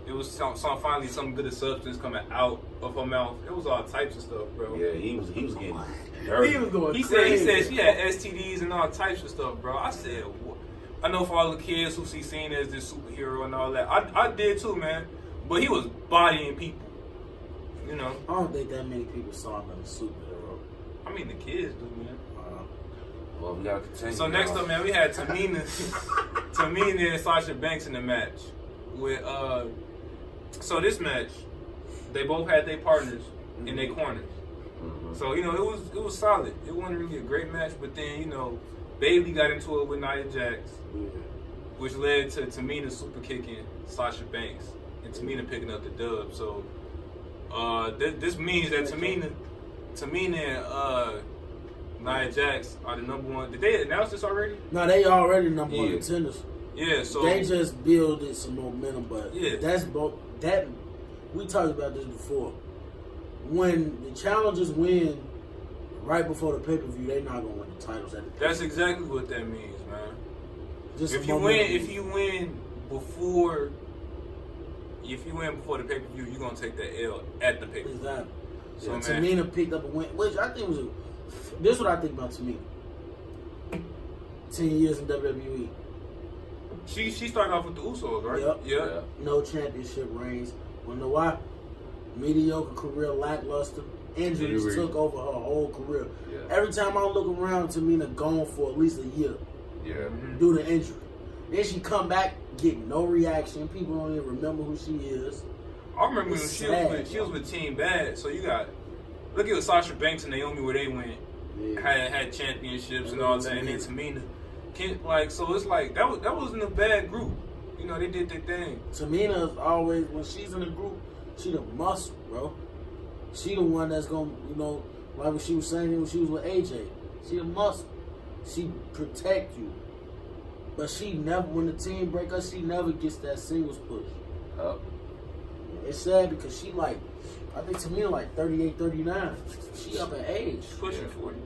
it was finally some good substance coming out of her mouth. It was all types of stuff, bro. Yeah, he was getting dirty. He was going He crazy. said she had STDs and all types of stuff, bro. I said, what? I know for all the kids who see Cena as this superhero and all that, I did too, man. But he was bodying people, I don't think that many people saw him as a superhero. The kids do, man. Well, we gotta continue. So next up, man, we had Tamina and Sasha Banks in the match. With so this match, they both had their partners in their corners. Mm-hmm. So it was solid. It wasn't really a great match, but then Bayley got into it with Nia Jax, which led to Tamina super kicking Sasha Banks and Tamina picking up the dub. So this means that Tamina and Nia Jax are the number one. Did they announce this already? No, they already number one contenders. Yeah, so They just builded some momentum, but Yeah. that's both. That we talked about this before. When the challengers win right before the pay-per-view, they're not gonna win the titles at the that's exactly what that means, man. just If you win before the pay-per-view, you're gonna take that L at the pay-per-view. Exactly. So, man, Tamina picked up a win, which I think was this is what I think about Tamina. 10 years in WWE. she started off with the Usos, right? Yep. Yeah. No championship reigns. You know why? Mediocre career, lackluster. Injuries Injury. took over her whole career. Yeah. Every time I look around, Tamina gone for at least a year Yeah. due to injury. Then she come back, get no reaction. People don't even remember who she is. I remember when It's she sad, was with Team Bad. So look at Sasha Banks and Naomi where they went. Yeah. Had championships and all that, and then Tamina. So it's like that wasn't a bad group. They did their thing. Tamina is always, when she's in a group, she the muscle, bro. She the one that's gonna, like what she was saying when she was with AJ. She the muscle. She protect you. But she never, when the team break up, she never gets that singles push. It's sad because she I think Tamina 38, 39. She up in age. She's pushing 40.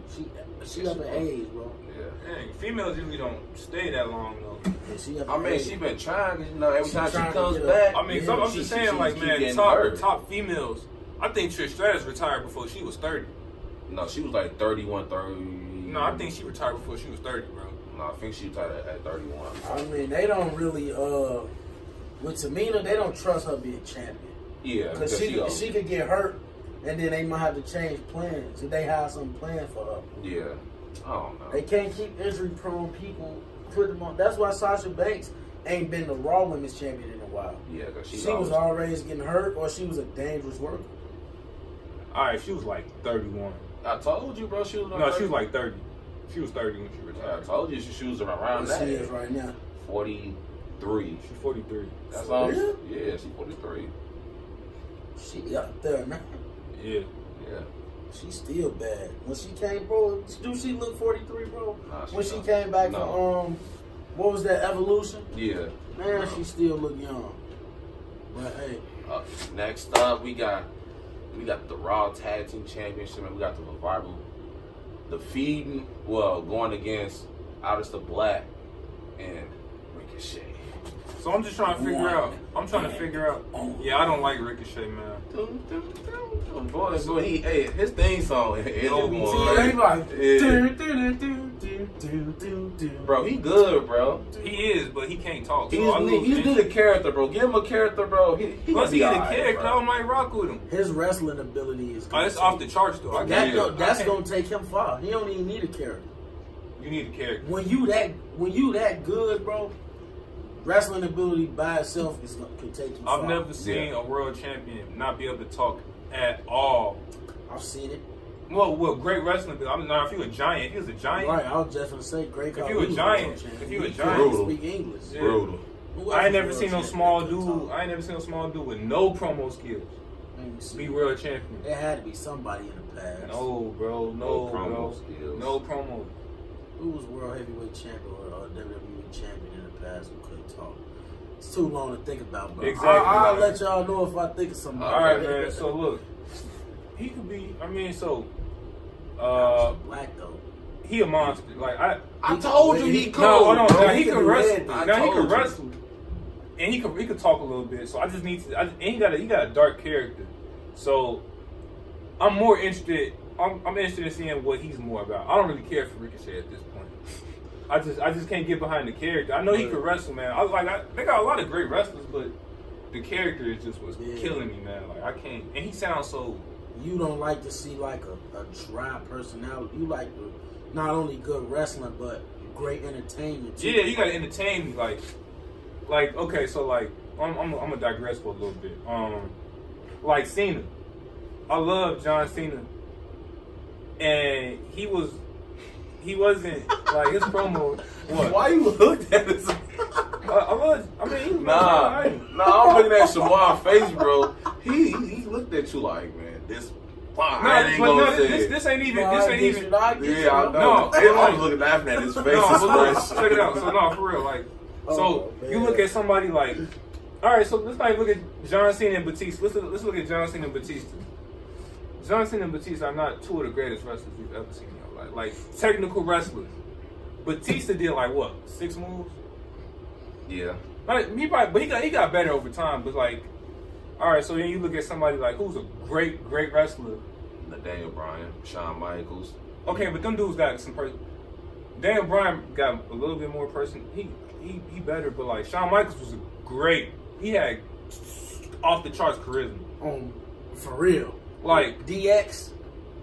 She up in age, bro. Yeah. Dang, females usually don't stay that long though. Yeah, she up in age. She been trying, 'cause, every She time trying she to comes get back. up. So I'm she- just saying, she keep man, getting hurt. top females. I think Trish Stratus retired before she was 30. No, she was 31, 30. No, I think she retired before she was 30, bro. No, I think she retired at 31. I mean, they don't really, with Tamina, they don't trust her being champion. Yeah, Because she could get hurt, and then they might have to change plans. If they have some plan for her. Yeah. I don't know. They can't keep injury-prone people, put them on. That's why Sasha Banks ain't been the Raw Women's Champion in a while. Yeah, because She was always getting hurt, or she was a dangerous worker. All right, she was 31. I told you, bro. She was. No, she was 30. She was 30 when she I retired. told you she was around What that. she is right now. 43. She's 43. That's all. Really? Yeah, she's 43. She up there now. Yeah. Yeah. She's still bad. When she came, bro, do she look 43, bro? Nah, When she don't. came back No. from, what was that, Evolution? Yeah. Man, No. she still look young. But hey, Next up, we got the Raw Tag Team Championship, and we got the Revival going against Aleister Black and Ricochet. So I'm just trying to figure out. Yeah, I don't like Ricochet, man. Boy, his theme song is bro, he good, bro. He is, but he can't talk. He's the character, bro. Give him a character, bro. Once he get a character, I might rock with him. His wrestling ability is. It's off the charts, though. That's gonna take him far. He don't even need a character. You need a character. When you that good, bro. Wrestling ability by itself can take you far. I've never seen a world champion not be able to talk at all. I've seen it. Well, great wrestling. I mean, if he was a giant, Right, I was just gonna say great. If you a giant, speak English. Yeah. Brutal. I ain't never seen no small dude. I ain't never seen no small dude with no promo skills be world champion. There had to be somebody in the past. No, bro. No promo skills. No promo. Who was world heavyweight champion or WWE champion in the past who couldn't talk? It's too long to think about, bro. Exactly. I'll let y'all know if I think of somebody. All right, man. So look, he could be. I mean, Black though. He a monster. Like I told you he could. No, hold on. Bro. Now he can wrestle. Now he can you. wrestle, and he could talk a little bit. So I just need to. And he got a dark character. So I'm more interested. I'm interested in seeing what he's more about. I don't really care for Ricochet at this point. I just can't get behind the character. I know he can wrestle, man. They got a lot of great wrestlers, but the character is just what's killing me, man. Like I can't. And he sounds so. You don't like to see like a dry personality. You like not only good wrestling but great entertainment too. Yeah, you gotta entertain me. Like okay, so like I'm gonna digress for a little bit. Like Cena, I love John Cena, and he wasn't like his promo. What? Why you looked at it? I mean, he was Nah, I'm looking at Shamar's face, bro. He looked at you like, man, this. This ain't even. Yeah, I know. No, I was looking laughing at his face. No, but look, check it out. So no, for real, like, you look at somebody like, all right. So let's not look at John Cena and Batista. Let's look at John Cena and Batista. John Cena and Batista are not two of the greatest wrestlers we've ever seen in our life. Like technical wrestlers. Batista did like what, 6 moves? Yeah. Like he got better over time. But like, all right. So then you look at somebody like who's a great wrestler. Daniel Bryan, Shawn Michaels. Okay, but them dudes got some person. Daniel Bryan got a little bit more person. He better, but like Shawn Michaels was great. He had off the charts charisma. For real. Like DX,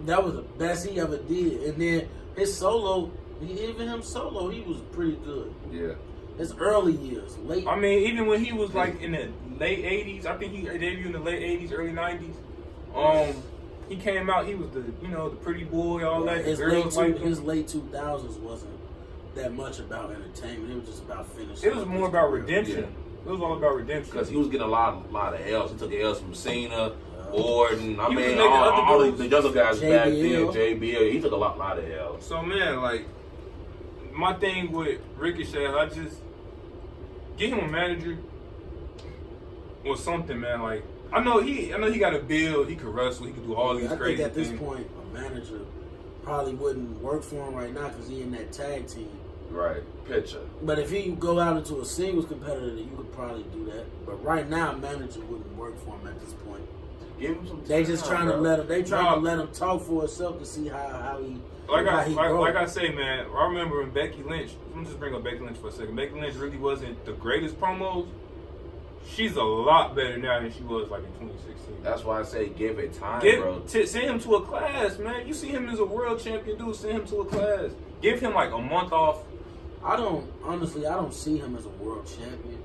that was the best he ever did. And then his solo, he was pretty good. Yeah. His early years, late. I mean, even when he was like in the late '80s, I think he debuted in the late '80s, early '90s. He came out. He was the pretty boy, all that. His late 2000s wasn't that much about entertainment. It was just about finishing. It was more about redemption. Yeah. It was all about redemption because he was getting a lot of L's. He took L's from Cena, Orton. I mean, all the other guys back then. JBL. He took a lot of L's. So man, like my thing with Ricochet, I just get him a manager or something, man. Like. I know he got a build. He could wrestle. He could do all these crazy things. I think at this point, a manager probably wouldn't work for him right now because he in that tag team. Right, picture. But if he go out into a singles competitor, you could probably do that. But right now, a manager wouldn't work for him at this point. Give him some time. They just trying to let him. They trying to let him talk for himself to see how he. Like I say, man. I remember when Becky Lynch. Let me just bring up Becky Lynch for a second. Becky Lynch really wasn't the greatest promos. She's a lot better now than she was like in 2016. That's why I say give it time, bro. Send him to a class, man. You see him as a world champion, dude. Send him to a class. Give him like a month off. I don't see him as a world champion.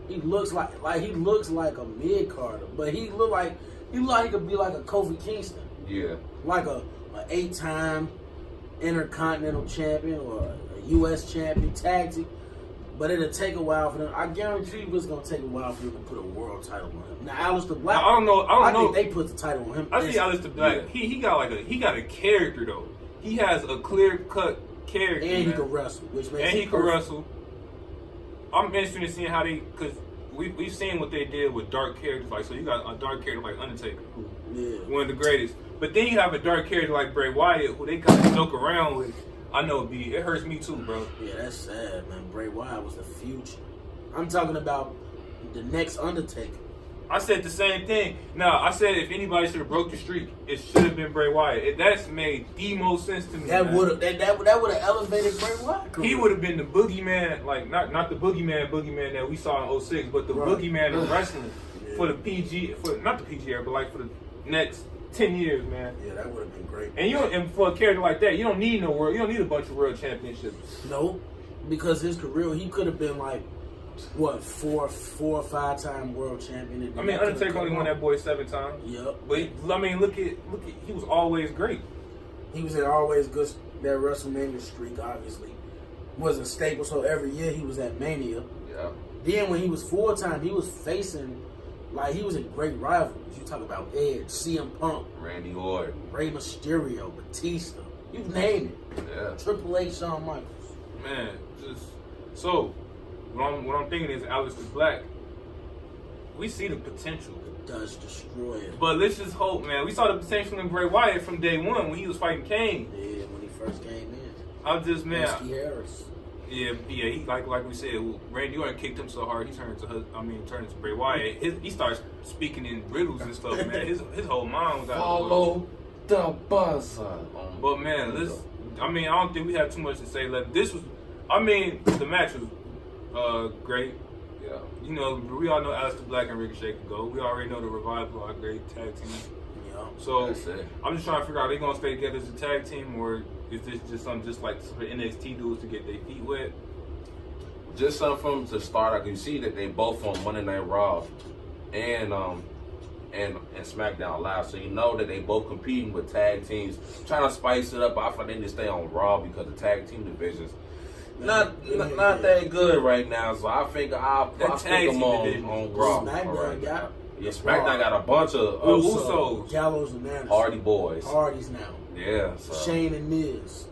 He looks like a mid carder, but he look like he could be like a Kofi Kingston. Yeah. Like a 8-time Intercontinental champion or a U.S. champion tag team. But it'll take a while for them. I guarantee you it's going to take a while for them to put a world title on him. Now, Aleister Black, I don't know. I think they put the title on him. I see Aleister Black. Yeah. He got a character though. He has a clear cut character. And he can wrestle, which makes he can wrestle. I'm interested in seeing how because we've seen what they did with dark characters. Like, so you got a dark character like Undertaker, who one of the greatest. But then you have a dark character like Bray Wyatt, who they kind of joke around with. I know it hurts me too, bro. Yeah, that's sad, man. Bray Wyatt was the future. I'm talking about the next Undertaker. I said the same thing. Now, I said if anybody should have broke the streak, it should have been Bray Wyatt. That's made the most sense to me. That would have elevated Bray Wyatt. He would have been the boogeyman, like not the boogeyman that we saw in 06, but the boogeyman of wrestling for the PG, not the PG era, but like for the next 10 years, man. Yeah, that would have been great. And for a character like that, you don't need a bunch of world championships. No, because his career, he could have been like, what, 4 or 5 time world champion. I mean, Undertaker only won that boy 7 times. Yep. But I mean, look at he was always great. He was always good. That WrestleMania streak, obviously, was a staple. So every year he was at Mania. Yeah. Then when he was 4 time, he was facing, like, he was in great rivalries. You talk about Edge, CM Punk, Randy Orton, Rey Mysterio, Batista. You name it. Yeah. Triple H, Shawn Michaels. Man, so. What I'm thinking is Aleister Black. We see the potential. The Dutch Destroyer. But let's just hope, man. We saw the potential in Bray Wyatt from day one when he was fighting Kane. Yeah, when he first came in. I just, man. Husky Harris. Yeah. He like we said, Randy Orton kicked him so hard he turned into Bray Wyatt. He starts speaking in riddles and stuff, man. His whole mind was out. Follow the buzzer. But man, I don't think we have too much to say left. The match was great. Yeah. You know, we all know Aleister Black and Ricochet can go. We already know the Revival are a great tag team. Yeah. So That's it. I'm just trying to figure out, are they gonna stay together as a tag team, or is this just something just like some NXT dudes to get their feet wet? Just something from the start. I can see that they both on Monday Night Raw and SmackDown Live, so you know that they both competing with tag teams, trying to spice it up. I find they need to stay on Raw because the tag team divisions not that good right now. So I figure I'll stick them on Raw. SmackDown got Yeah, SmackDown got a bunch of Usos, Gallows and Anderson. Hardy Boys. Hardys now. Yeah, so. Shane and Miz.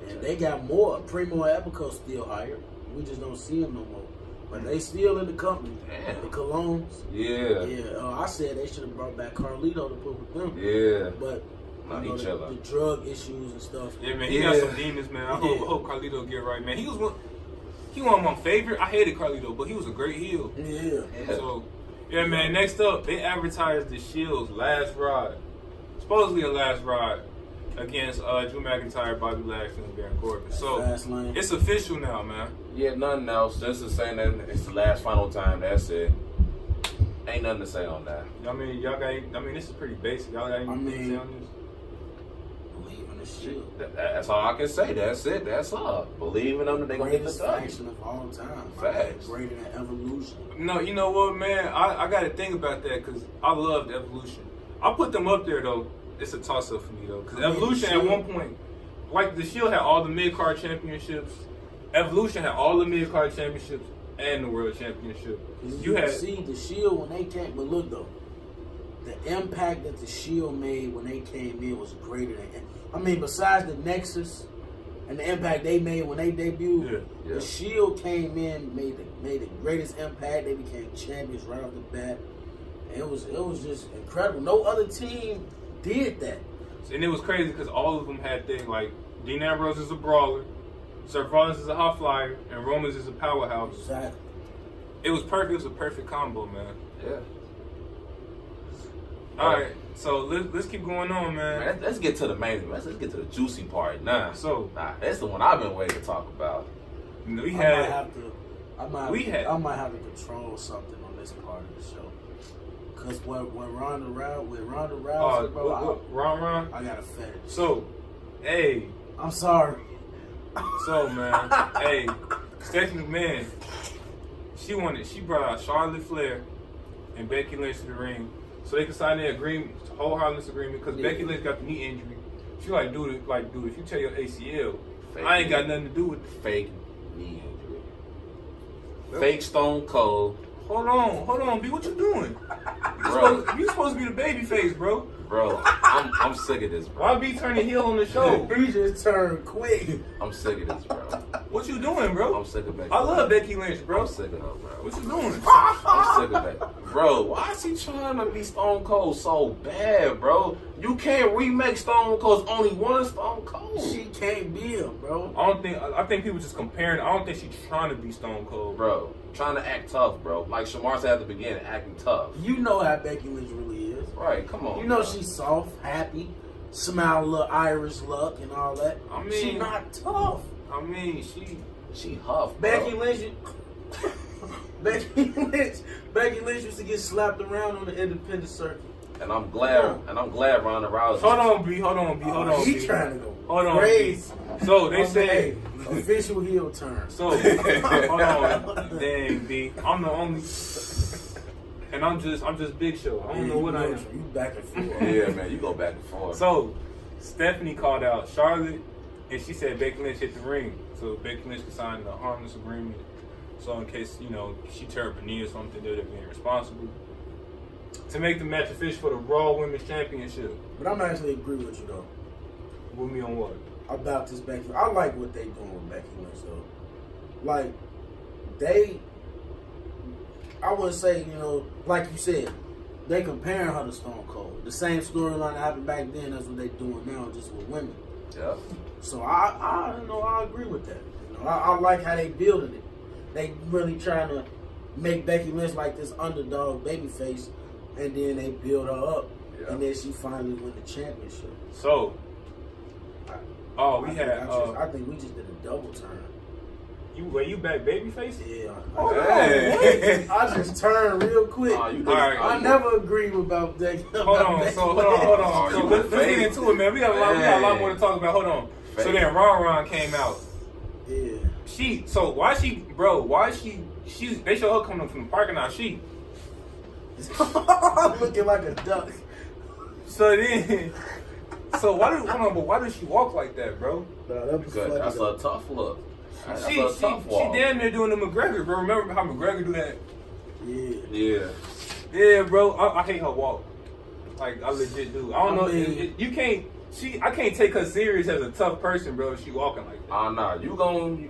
And they got more. Primo and Epico still hired. We just don't see them no more. But they still in the company. Damn. The Colognes. Yeah. Yeah. I said they should have brought back Carlito to put with them. Yeah. But the drug issues and stuff. Yeah, man, he got some demons, man. I hope Carlito get right, man. He was one of my favorite. I hated Carlito, but he was a great heel. Yeah. So, yeah, man. Next up, they advertised the Shield's last ride, supposedly a last ride against Drew McIntyre, Bobby Lashley, and Baron Corbin. So it's official now, man. Yeah, nothing else. Just to saying that it's the last final time. That's it. Ain't nothing to say on that. I mean, this is pretty basic. Y'all got anything to say on this? Believe in the Shield. That's all I can say. That's it. That's all. Believe in them that they're going to get the Greatest faction of all time. Facts. Greater than Evolution. No, you know what, man? I got to think about that because I loved Evolution. I put them up there, though. It's a toss-up for me, though. Because Evolution, at one point, like, the Shield had all the mid-card championships. Evolution had all the mid-card championships and the World Championship. You had see the Shield when they came, but look, though. The impact that the Shield made when they came in was greater than... besides the Nexus and the impact they made when they debuted, the Shield came in, made the greatest impact. They became champions right off the bat. And it was just incredible. No other team did that. And it was crazy because all of them had things like Dean Ambrose is a brawler, Seth Rollins is a high flyer, and Roman's is a powerhouse. Exactly. It was perfect. It was a perfect combo, man. Yeah. All right, so let's keep going on, man. Let's get to the main. Let's get to the juicy part now. So, that's the one I've been waiting to talk about. I might have to control something on this part of the show. Cause when Ronda Rousey, Ron, I got a fetish. So, hey, I'm sorry. So, man, hey, Stephanie McMahon, she brought out Charlotte Flair and Becky Lynch to the ring so they could sign their agreement, whole harmless agreement, because Becky Lynch got the knee injury. She like, dude, if you tear your ACL, I ain't got nothing to do with it. Fake knee injury. Fake Stone Cold. Hold on, B, what you doing? You supposed to be the baby face, bro. Bro, I'm sick of this, bro. Why be turning heel on the show? He just turned quick. I'm sick of this, bro. What you doing, bro? I'm sick of Becky. I love Becky Lynch, bro. I'm sick of her, bro. What you doing? I'm sick of that. Bro, why is he trying to be Stone Cold so bad, bro? You can't remake Stone Cold. There's only one Stone Cold. She can't be him, bro. I think people just comparing. I don't think she's trying to be Stone Cold. Bro, trying to act tough, bro. Like Shamar said at the beginning, acting tough. You know how Becky Lynch really is. Right, come on. You know bro. she's soft, happy, smile, little Irish luck and all that. I mean, she not tough. I mean, She huff, bro. Becky Lynch, Becky Lynch used to get slapped around on the independent circuit. And I'm glad Ronda Rousey. Hold on, B. Hold on, He B. trying to go Hold on, crazy. B. So they say. Hey, official heel turn. So hold on, dang, B. I'm the only, and I'm just Big Show. I don't know what I am. You back and forth. Yeah, man, you go back and forth. So Stephanie called out Charlotte, and she said Becky Lynch hit the ring, so Becky Lynch could sign a harmless agreement. So in case she tear up her knee or something, they're being responsible to make the match official for the Raw Women's Championship. But I'm actually agree with you though. With me on what? About this Becky. I like what they doing with Becky Lynch though. Like I would say, like you said, they comparing her to Stone Cold. The same storyline that happened back then, that's what they doing now, just with women. Yeah. So I agree with that. I like how they building it. They really trying to make Becky Lynch like this underdog babyface, and then they build her up, and then she finally win the championship. So, I think we just did a double turn. You back babyface? Yeah. Hey. I just turned real quick. I never agreed about that. Hold on. So let's get into it, man. We got a lot more to talk about. Hold on. So then Ron came out. Yeah. They show her coming from the parking lot. Looking like a duck. Why does she walk like that, bro? Because that's a tough look. She damn near doing the McGregor, bro. Remember how McGregor do that? Yeah. Yeah, bro. I hate her walk. Like, I legit do. I don't know. You can't. I can't take her serious as a tough person, bro. If she walking like that. Nah. You gon'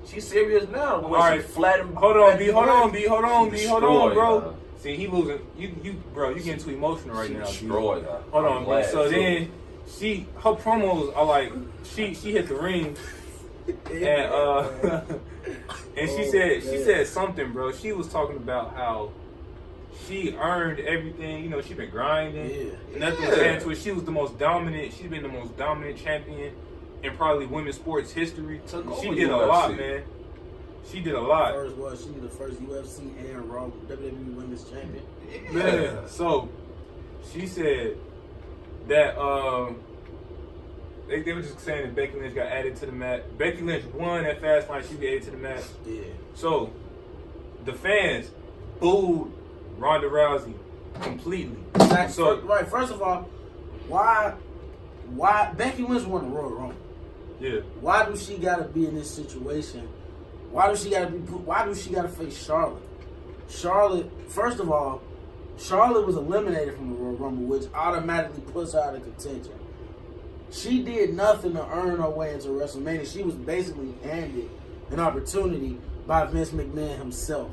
she's serious now. All right, flat. Hold on, B, bro. See, he losing. Bro, you getting too emotional right now. Destroyed her. Hold on, B. So then, her promos are like, she hit the ring, and she said something, bro. She was talking about how she earned everything. She been grinding. Nothing was added to it. She was the most dominant. She's been the most dominant champion in probably women's sports history. She did a lot, man. She did a lot. She was the first UFC and Raw WWE Women's Champion. Yeah. So she said that they were just saying that Becky Lynch got added to the match. Becky Lynch won that fast line. She got added to the match. Yeah. So the fans booed Ronda Rousey completely. Exactly. So first of all, why Becky Lynch won the Royal Rumble? Yeah. Why do she gotta be in this situation? Why do she gotta face Charlotte? Charlotte, first of all, Charlotte was eliminated from the Royal Rumble, which automatically puts her out of contention. She did nothing to earn her way into WrestleMania. She was basically handed an opportunity by Vince McMahon himself.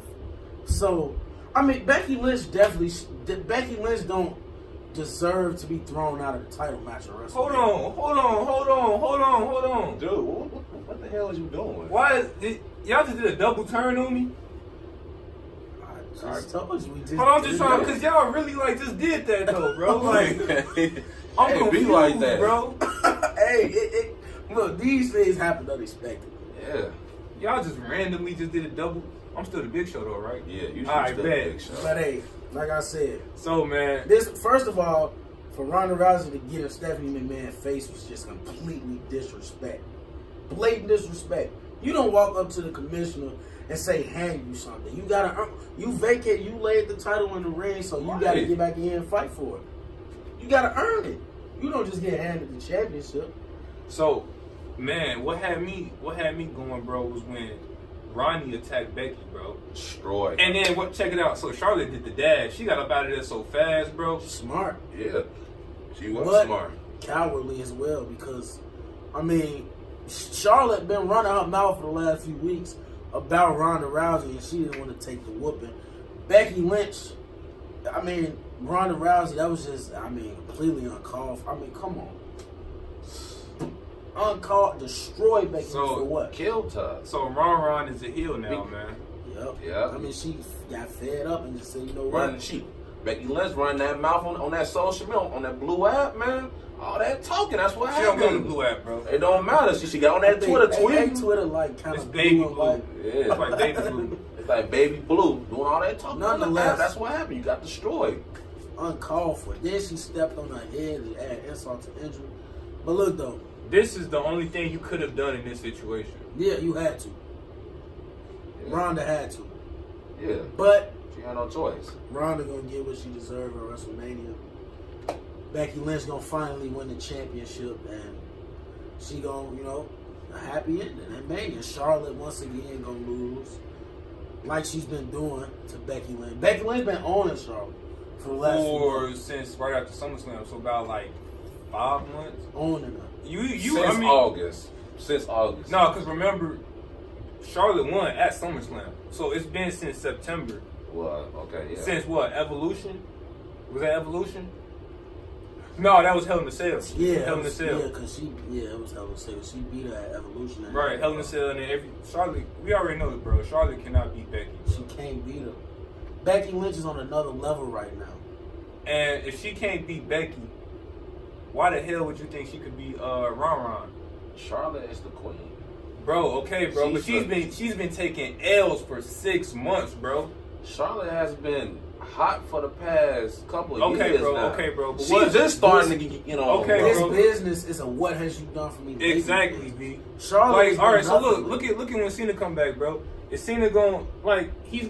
So, I mean, Becky Lynch don't deserve to be thrown out of the title match at WrestleMania. Hold on. Dude, what the hell is you doing? Y'all just did a double turn on me? I just told you we did. Hold on, I'm just trying, because y'all really just did that though, bro. Like, I'm confused, be like that, bro. Hey, look, these things happen unexpectedly. Yeah. Y'all just randomly just did a double. I'm still the Big Show though, right? Yeah, you should Alright, still the Big Show. But hey, like I said, so man, this first of all, for Ronda Rousey to get a Stephanie McMahon face was just completely disrespect, blatant disrespect. You don't walk up to the commissioner and say, "Hand you something." You gotta, you laid the title in the ring, so you gotta get back in here and fight for it. You gotta earn it. You don't just get handed the championship. So, man, what had me going, bro, was when Ronnie attacked Becky, bro. Destroyed. And then check it out. So Charlotte did the dash. She got up out of there so fast, bro. Smart. Yeah. She was But smart. Cowardly as well because, I mean, Charlotte been running her mouth for the last few weeks about Ronda Rousey, and she didn't want to take the whooping. Becky Lynch, I mean, Ronda Rousey, that was just, I mean, completely uncalled for. I mean, come on. Uncalled, destroy Becky for what? Killed her. So Ron is a heel now, man. Yep. I mean, she got fed up and just said, you know what? Running cheap. Becky Lynch running that mouth on that social media, on that blue app, man. All that talking, that's what She don't happened. go to blue app, bro. It don't matter. She got on that Twitter tweet. Twitter like kind It's of baby blue. blue. Like, Yeah. It's like baby blue. It's like baby blue doing all that talking. On the Nonetheless. app. That's what happened. You got destroyed. uncalled for. Then she stepped on her head and added insult to injury. But look though, This is the only thing you could have done in this situation. yeah, you had to. Yeah. Ronda had to. Yeah. But She had no choice. Ronda gonna get what she deserved at WrestleMania. Becky Lynch gonna finally win the championship, and she gonna, you know, a happy ending at Mania. Charlotte once again gonna lose, like she's been doing to Becky Lynch. Becky Lynch been owning Charlotte for the last few months. Since right after SummerSlam, so about like 5 months. Owning her. Since August. Since August. No, because remember, Charlotte won at SummerSlam, so it's been since September. Well, okay, yeah. Since what? Evolution? Was that Evolution? No, that was Hell in a Cell. Yeah, Hell in a Cell. Yeah, because it was Hell in a Cell. She beat her at Evolution. And Right, Hell in a Cell, and then Charlotte. We already know it, bro. Charlotte cannot beat Becky. She can't beat her. Becky Lynch is on another level right now. And if she can't beat Becky, why the hell would you think she could beat Ron? Charlotte is the queen. Bro, okay, bro, but she's been taking L's for 6 months, bro. Charlotte has been hot for the past couple of years now. Okay, bro. But She's just starting to get, Okay, This bro. business is a what has you done for me lately Exactly, business. B. Charlotte. Like, all right, so look at when Cena come back, bro. Is Cena going he's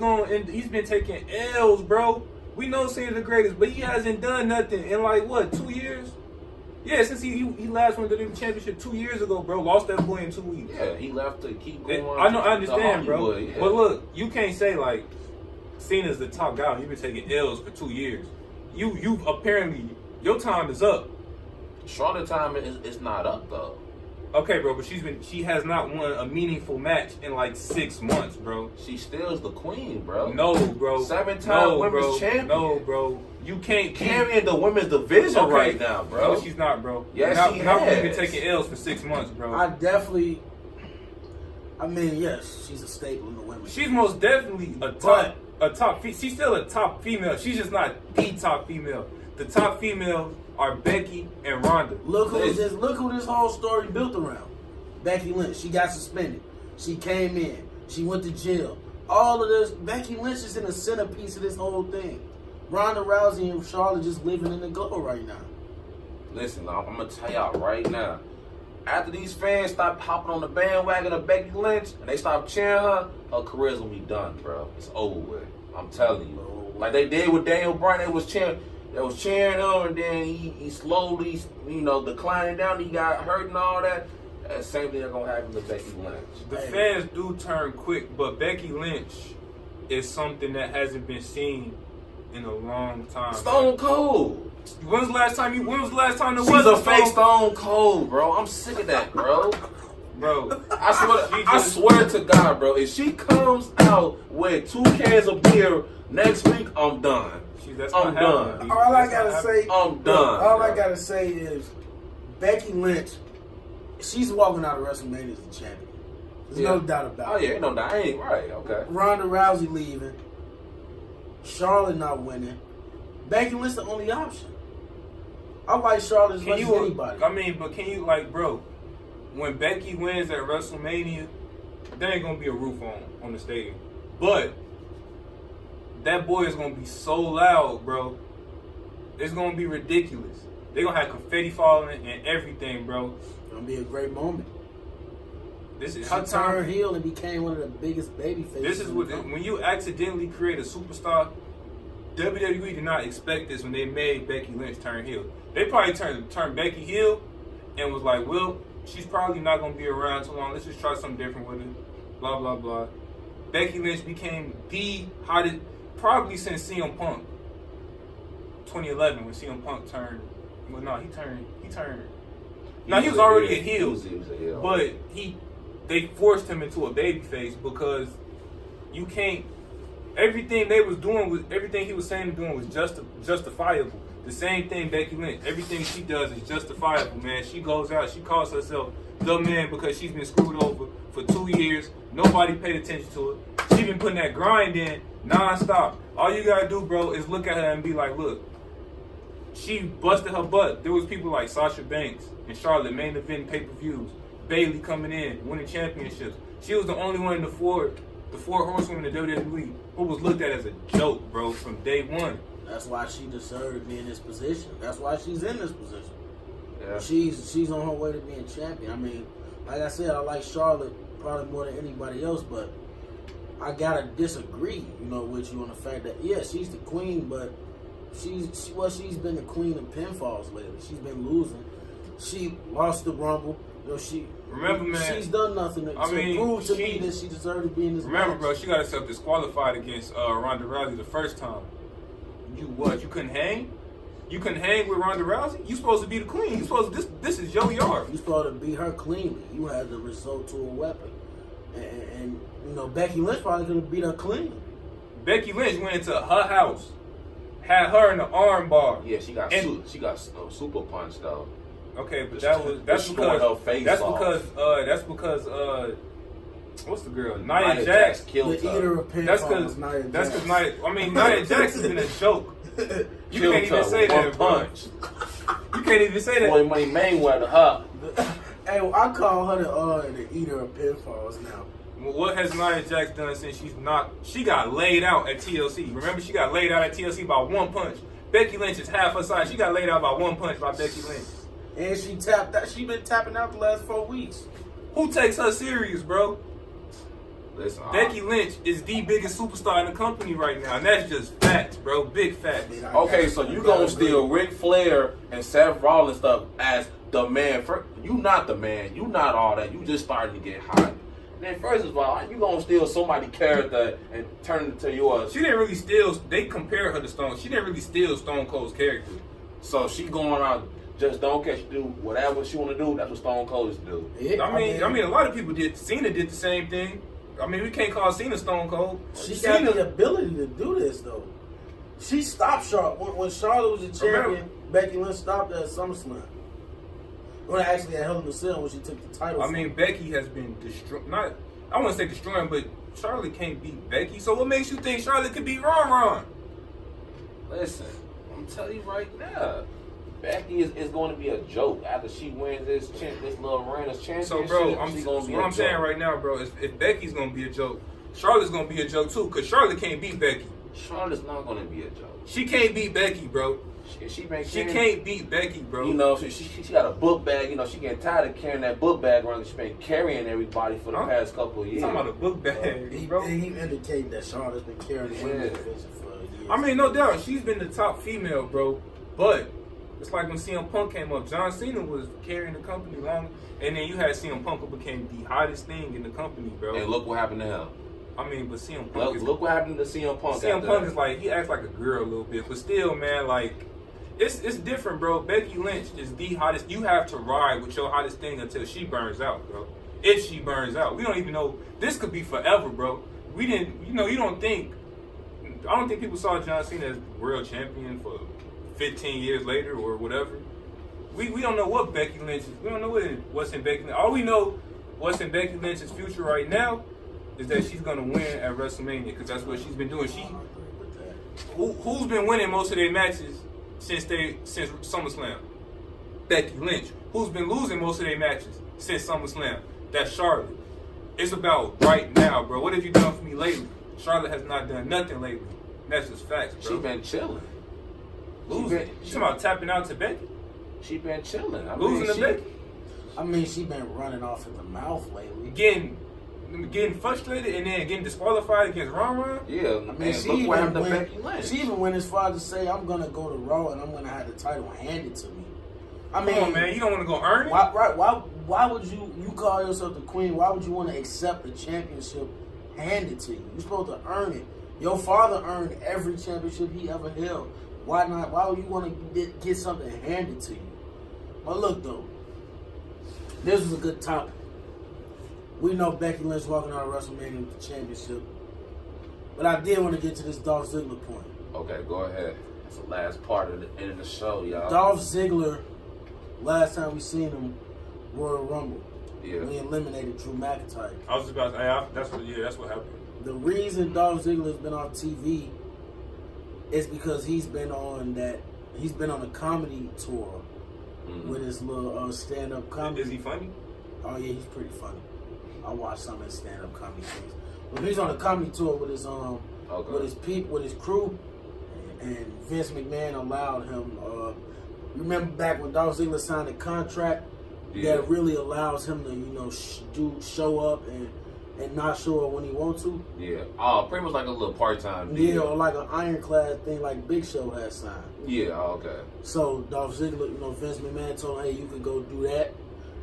been taking L's, bro. We know Cena's the greatest, but he hasn't done nothing in 2 years. Yeah, since he last won the championship 2 years ago, bro. Lost that boy in 2 weeks. Yeah, he left to keep going. I understand, bro. Yeah. But look, you can't say Cena's the top guy. You've been taking L's for 2 years. You apparently your time is up. Charlotte time is not up though. Okay, bro, but she has not won a meaningful match in 6 months, bro. She still's the queen, bro. No, bro. 7-time women's champion. No, bro. You can't carrying the women's division right now, bro. No, she's not, bro. Yes, she Now has. we've been taking L's for 6 months, bro. Yes, she's a staple in the women's. She's most definitely a top. She's still a top female. She's just not the top female. The top females are Becky and Ronda. Look who this whole story built around. Becky Lynch. She got suspended. She came in. She went to jail. All of this. Becky Lynch is in the centerpiece of this whole thing. Ronda Rousey and Charlotte just living in the glow right now. Listen, I'm gonna tell y'all right now. After these fans stop hopping on the bandwagon of Becky Lynch and they stop cheering her career's gonna be done, bro. It's over with. I'm telling you. Like they did with Daniel Bryan, they was cheering him, and then he slowly, declining down. He got hurt and all that. That same thing is gonna happen to Becky Lynch. The fans do turn quick, but Becky Lynch is something that hasn't been seen in a long time. Stone Cold. When was the last time there She's was a fake Stone Cold, bro. I'm sick of that, bro. Bro, I swear to God, bro, if she comes out with 2 cans of beer next week, I'm done. I'm done. All I gotta say, I'm done. All I gotta say is Becky Lynch, she's walking out of WrestleMania as the champion. There's no doubt about it. Oh yeah, ain't no doubt. I ain't right. Okay. Ronda Rousey leaving. Charlotte not winning. Becky Lynch the only option. I like Charlotte as much as anybody. I mean, but can you bro? When Becky wins at WrestleMania, there ain't gonna be a roof on the stadium. But that boy is gonna be so loud, bro. It's gonna be ridiculous. They're gonna have confetti falling and everything, bro. It's gonna be a great moment. This is she how turned heel and became one of the biggest babyfaces. This is when you accidentally create a superstar. WWE did not expect this when they made Becky Lynch turn heel. They probably turned Becky heel and was like, well, she's probably not going to be around too long. Let's just try something different with it. Blah, blah, blah. Becky Lynch became the hottest, probably since CM Punk. 2011 when CM Punk turned. Well, no, he turned. No, he was already a heel. He was a heel. But they forced him into a babyface because you can't. Everything he was saying and doing was justifiable. The same thing Becky Lynch. Everything she does is justifiable, man. She goes out, she calls herself the man because she's been screwed over for 2 years. Nobody paid attention to her. She been putting that grind in nonstop. All you gotta do, bro, is look at her and be like, look, she busted her butt. There was people like Sasha Banks and Charlotte main event pay-per-views. Bayley coming in, winning championships. She was the only one in the four horsewomen in the WWE who was looked at as a joke, bro, from day one. That's why she deserved to be in this position. That's why she's in this position. Yeah. She's on her way to being champion. I mean, like I said, I like Charlotte probably more than anybody else, but I gotta disagree, with you on the fact that she's the queen, but she's been the queen of pinfalls lately. She's been losing. She lost the Rumble. Remember, man, she's done nothing to prove to me that she deserved to be in this Remember, match. bro, she got herself disqualified against Ronda Rousey the first time. You couldn't hang? You couldn't hang with Ronda Rousey? You supposed to be the queen. You supposed to, this is your yard. You supposed to beat her cleanly. You had to resort to a weapon. And Becky Lynch probably could have beat her clean. Becky Lynch went into her house, had her in the arm bar. Yeah, she got super punched though. Okay, but that's because what's the girl? Nia Jax killed the her. Eater of pinfalls. That's because Nia Jax has been a joke. You can't even say that, punch. You can't even say that. Boy, Money Mayweather, huh? Hey, I call her the Eater of pinfalls now. What has Nia Jax done since she got laid out at TLC? Remember, she got laid out at TLC by one punch. Becky Lynch is half her size. She got laid out by one punch by Becky Lynch. And she tapped that. She been tapping out the last 4 weeks. Who takes her serious, bro? Listen, Becky Lynch is the biggest superstar in the company right now, and that's just facts, bro. Big facts. Okay, so you gonna steal Ric Flair and Seth Rollins stuff as the man? You not the man. You not all that. You just starting to get hot. And then first of all, you gonna steal somebody's character and turn it to yours? She didn't really steal. They compare her to Stone. She didn't really steal Stone Cold's character. So she going around just don't catch do whatever she want to do. That's what Stone Cold is do. Yeah, I mean, a lot of people did. Cena did the same thing. I mean, we can't call Cena Stone Cold. She got the ability to do this though. She stopped Charlotte when Charlotte was the champion. Becky Lynch stopped her at SummerSlam. Well, actually, at Hell in a Cell when she took the title. I mean, Becky has been I wouldn't say destroying, but Charlotte can't beat Becky. So what makes you think Charlotte could beat Ron? Listen, I'm telling you right now, Becky is going to be a joke after she wins this little run of championship. So, bro, what I'm saying right now, bro, is if Becky's going to be a joke, Charlotte's going to be a joke too, because Charlotte can't beat Becky. Charlotte's not going to be a joke. She can't beat Becky, bro. She can't beat Becky, bro. She got a book bag. She getting tired of carrying that book bag around. She's been carrying everybody for the past couple of years. Talking about a book bag, bro. He indicated that Charlotte's been carrying the women's division for years. I mean, no doubt, she's been the top female, bro. But it's like when CM Punk came up, John Cena was carrying the company long, and then you had CM Punk who became the hottest thing in the company, bro. And look what happened to him. I mean, but CM Punk look what happened to CM Punk. CM Punk is like, he acts like a girl a little bit, but still, man, like, it's different, bro. Becky Lynch is the hottest. You have to ride with your hottest thing until she burns out, bro. If she burns out, we don't even know. This could be forever, bro. We didn't, you don't think. I don't think people saw John Cena as world champion for 15 years later or whatever. We don't know what Becky Lynch is. We don't know what's in Becky Lynch. All we know what's in Becky Lynch's future right now is that she's gonna win at WrestleMania because that's what she's been doing. Who's been winning most of their matches since SummerSlam? Becky Lynch. Who's been losing most of their matches since SummerSlam? That's Charlotte. It's about right now, bro. What have you done for me lately? Charlotte has not done nothing lately. That's just facts, bro. She been chilling. Losing. You talking about tapping out to Becky? She been chilling. Losing to Becky? I mean, she been running off at the mouth lately. Getting frustrated and then getting disqualified against Ron? Yeah, I mean, she even went as far as to say, I'm going to go to Raw and I'm going to have the title handed to me. I mean, come on, man, you don't want to go earn it? Why would you call yourself the queen? Why would you want to accept the championship handed to you. You're supposed to earn it. Your father earned every championship he ever held. Why not? Why would you want to get something handed to you? But look, though, this was a good topic. We know Becky Lynch walking out of WrestleMania with the championship. But I did want to get to this Dolph Ziggler point. Okay, go ahead. That's the last part of the end of the show, y'all. Dolph Ziggler, last time we seen him, Royal Rumble. Yeah. We eliminated Drew McIntyre. I was about to say, that's what happened. The reason Dolph Ziggler has been on TV is because he's been on a comedy tour with his little stand-up comedy. Is he funny? Oh yeah, he's pretty funny. I watched some of his stand-up comedy things. But he's on a comedy tour with his with his crew, and Vince McMahon allowed him. Remember back when Dolph Ziggler signed a contract that really allows him to show up and not show up when he wants to. Yeah. Oh, pretty much like a little part-time deal. Yeah, or like an ironclad thing like Big Show has signed. Yeah, okay. So Dolph Ziggler, Vince McMahon told him, hey, you can go do that.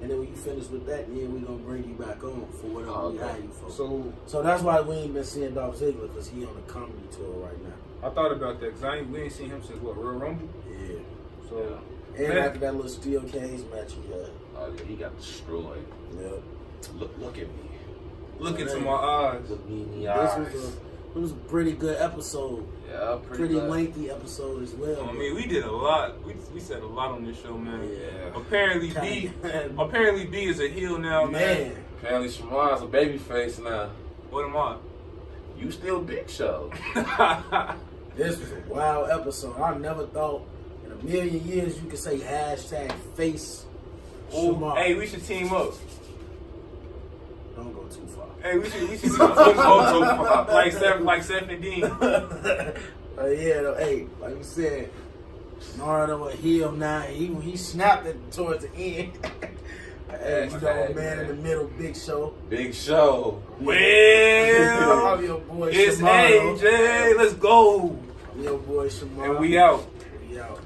And then when you finish with that, we're going to bring you back on for whatever we hire you for. So that's why we ain't been seeing Dolph Ziggler, because he on a comedy tour right now. I thought about that, because we ain't seen him since, Royal Rumble? Yeah. So, and after that little steel cage match he had. Oh, yeah, he got destroyed. Yep. Look at me. Look into my eyes. Look me in the eyes. It was a pretty good episode. Yeah, pretty lengthy episode as well. I mean, we did a lot. We said a lot on this show, man. Yeah. Apparently B is a heel now, man. Apparently Shamar's a babyface now. What am I? You still Big Show. This was a wild episode. I never thought in a million years you could say #face Shamar. Hey, we should team up. Don't go too far. Hey, we should go too far. Like Seth and Dean. Yeah, though, hey, like we said, Naruto a heel now. He snapped it towards the end. Hey, man in the middle, Big Show. Big Show. Well, I'm your boy it's Shamar. AJ. Let's go. I'm your boy Shamar. And we out. We out.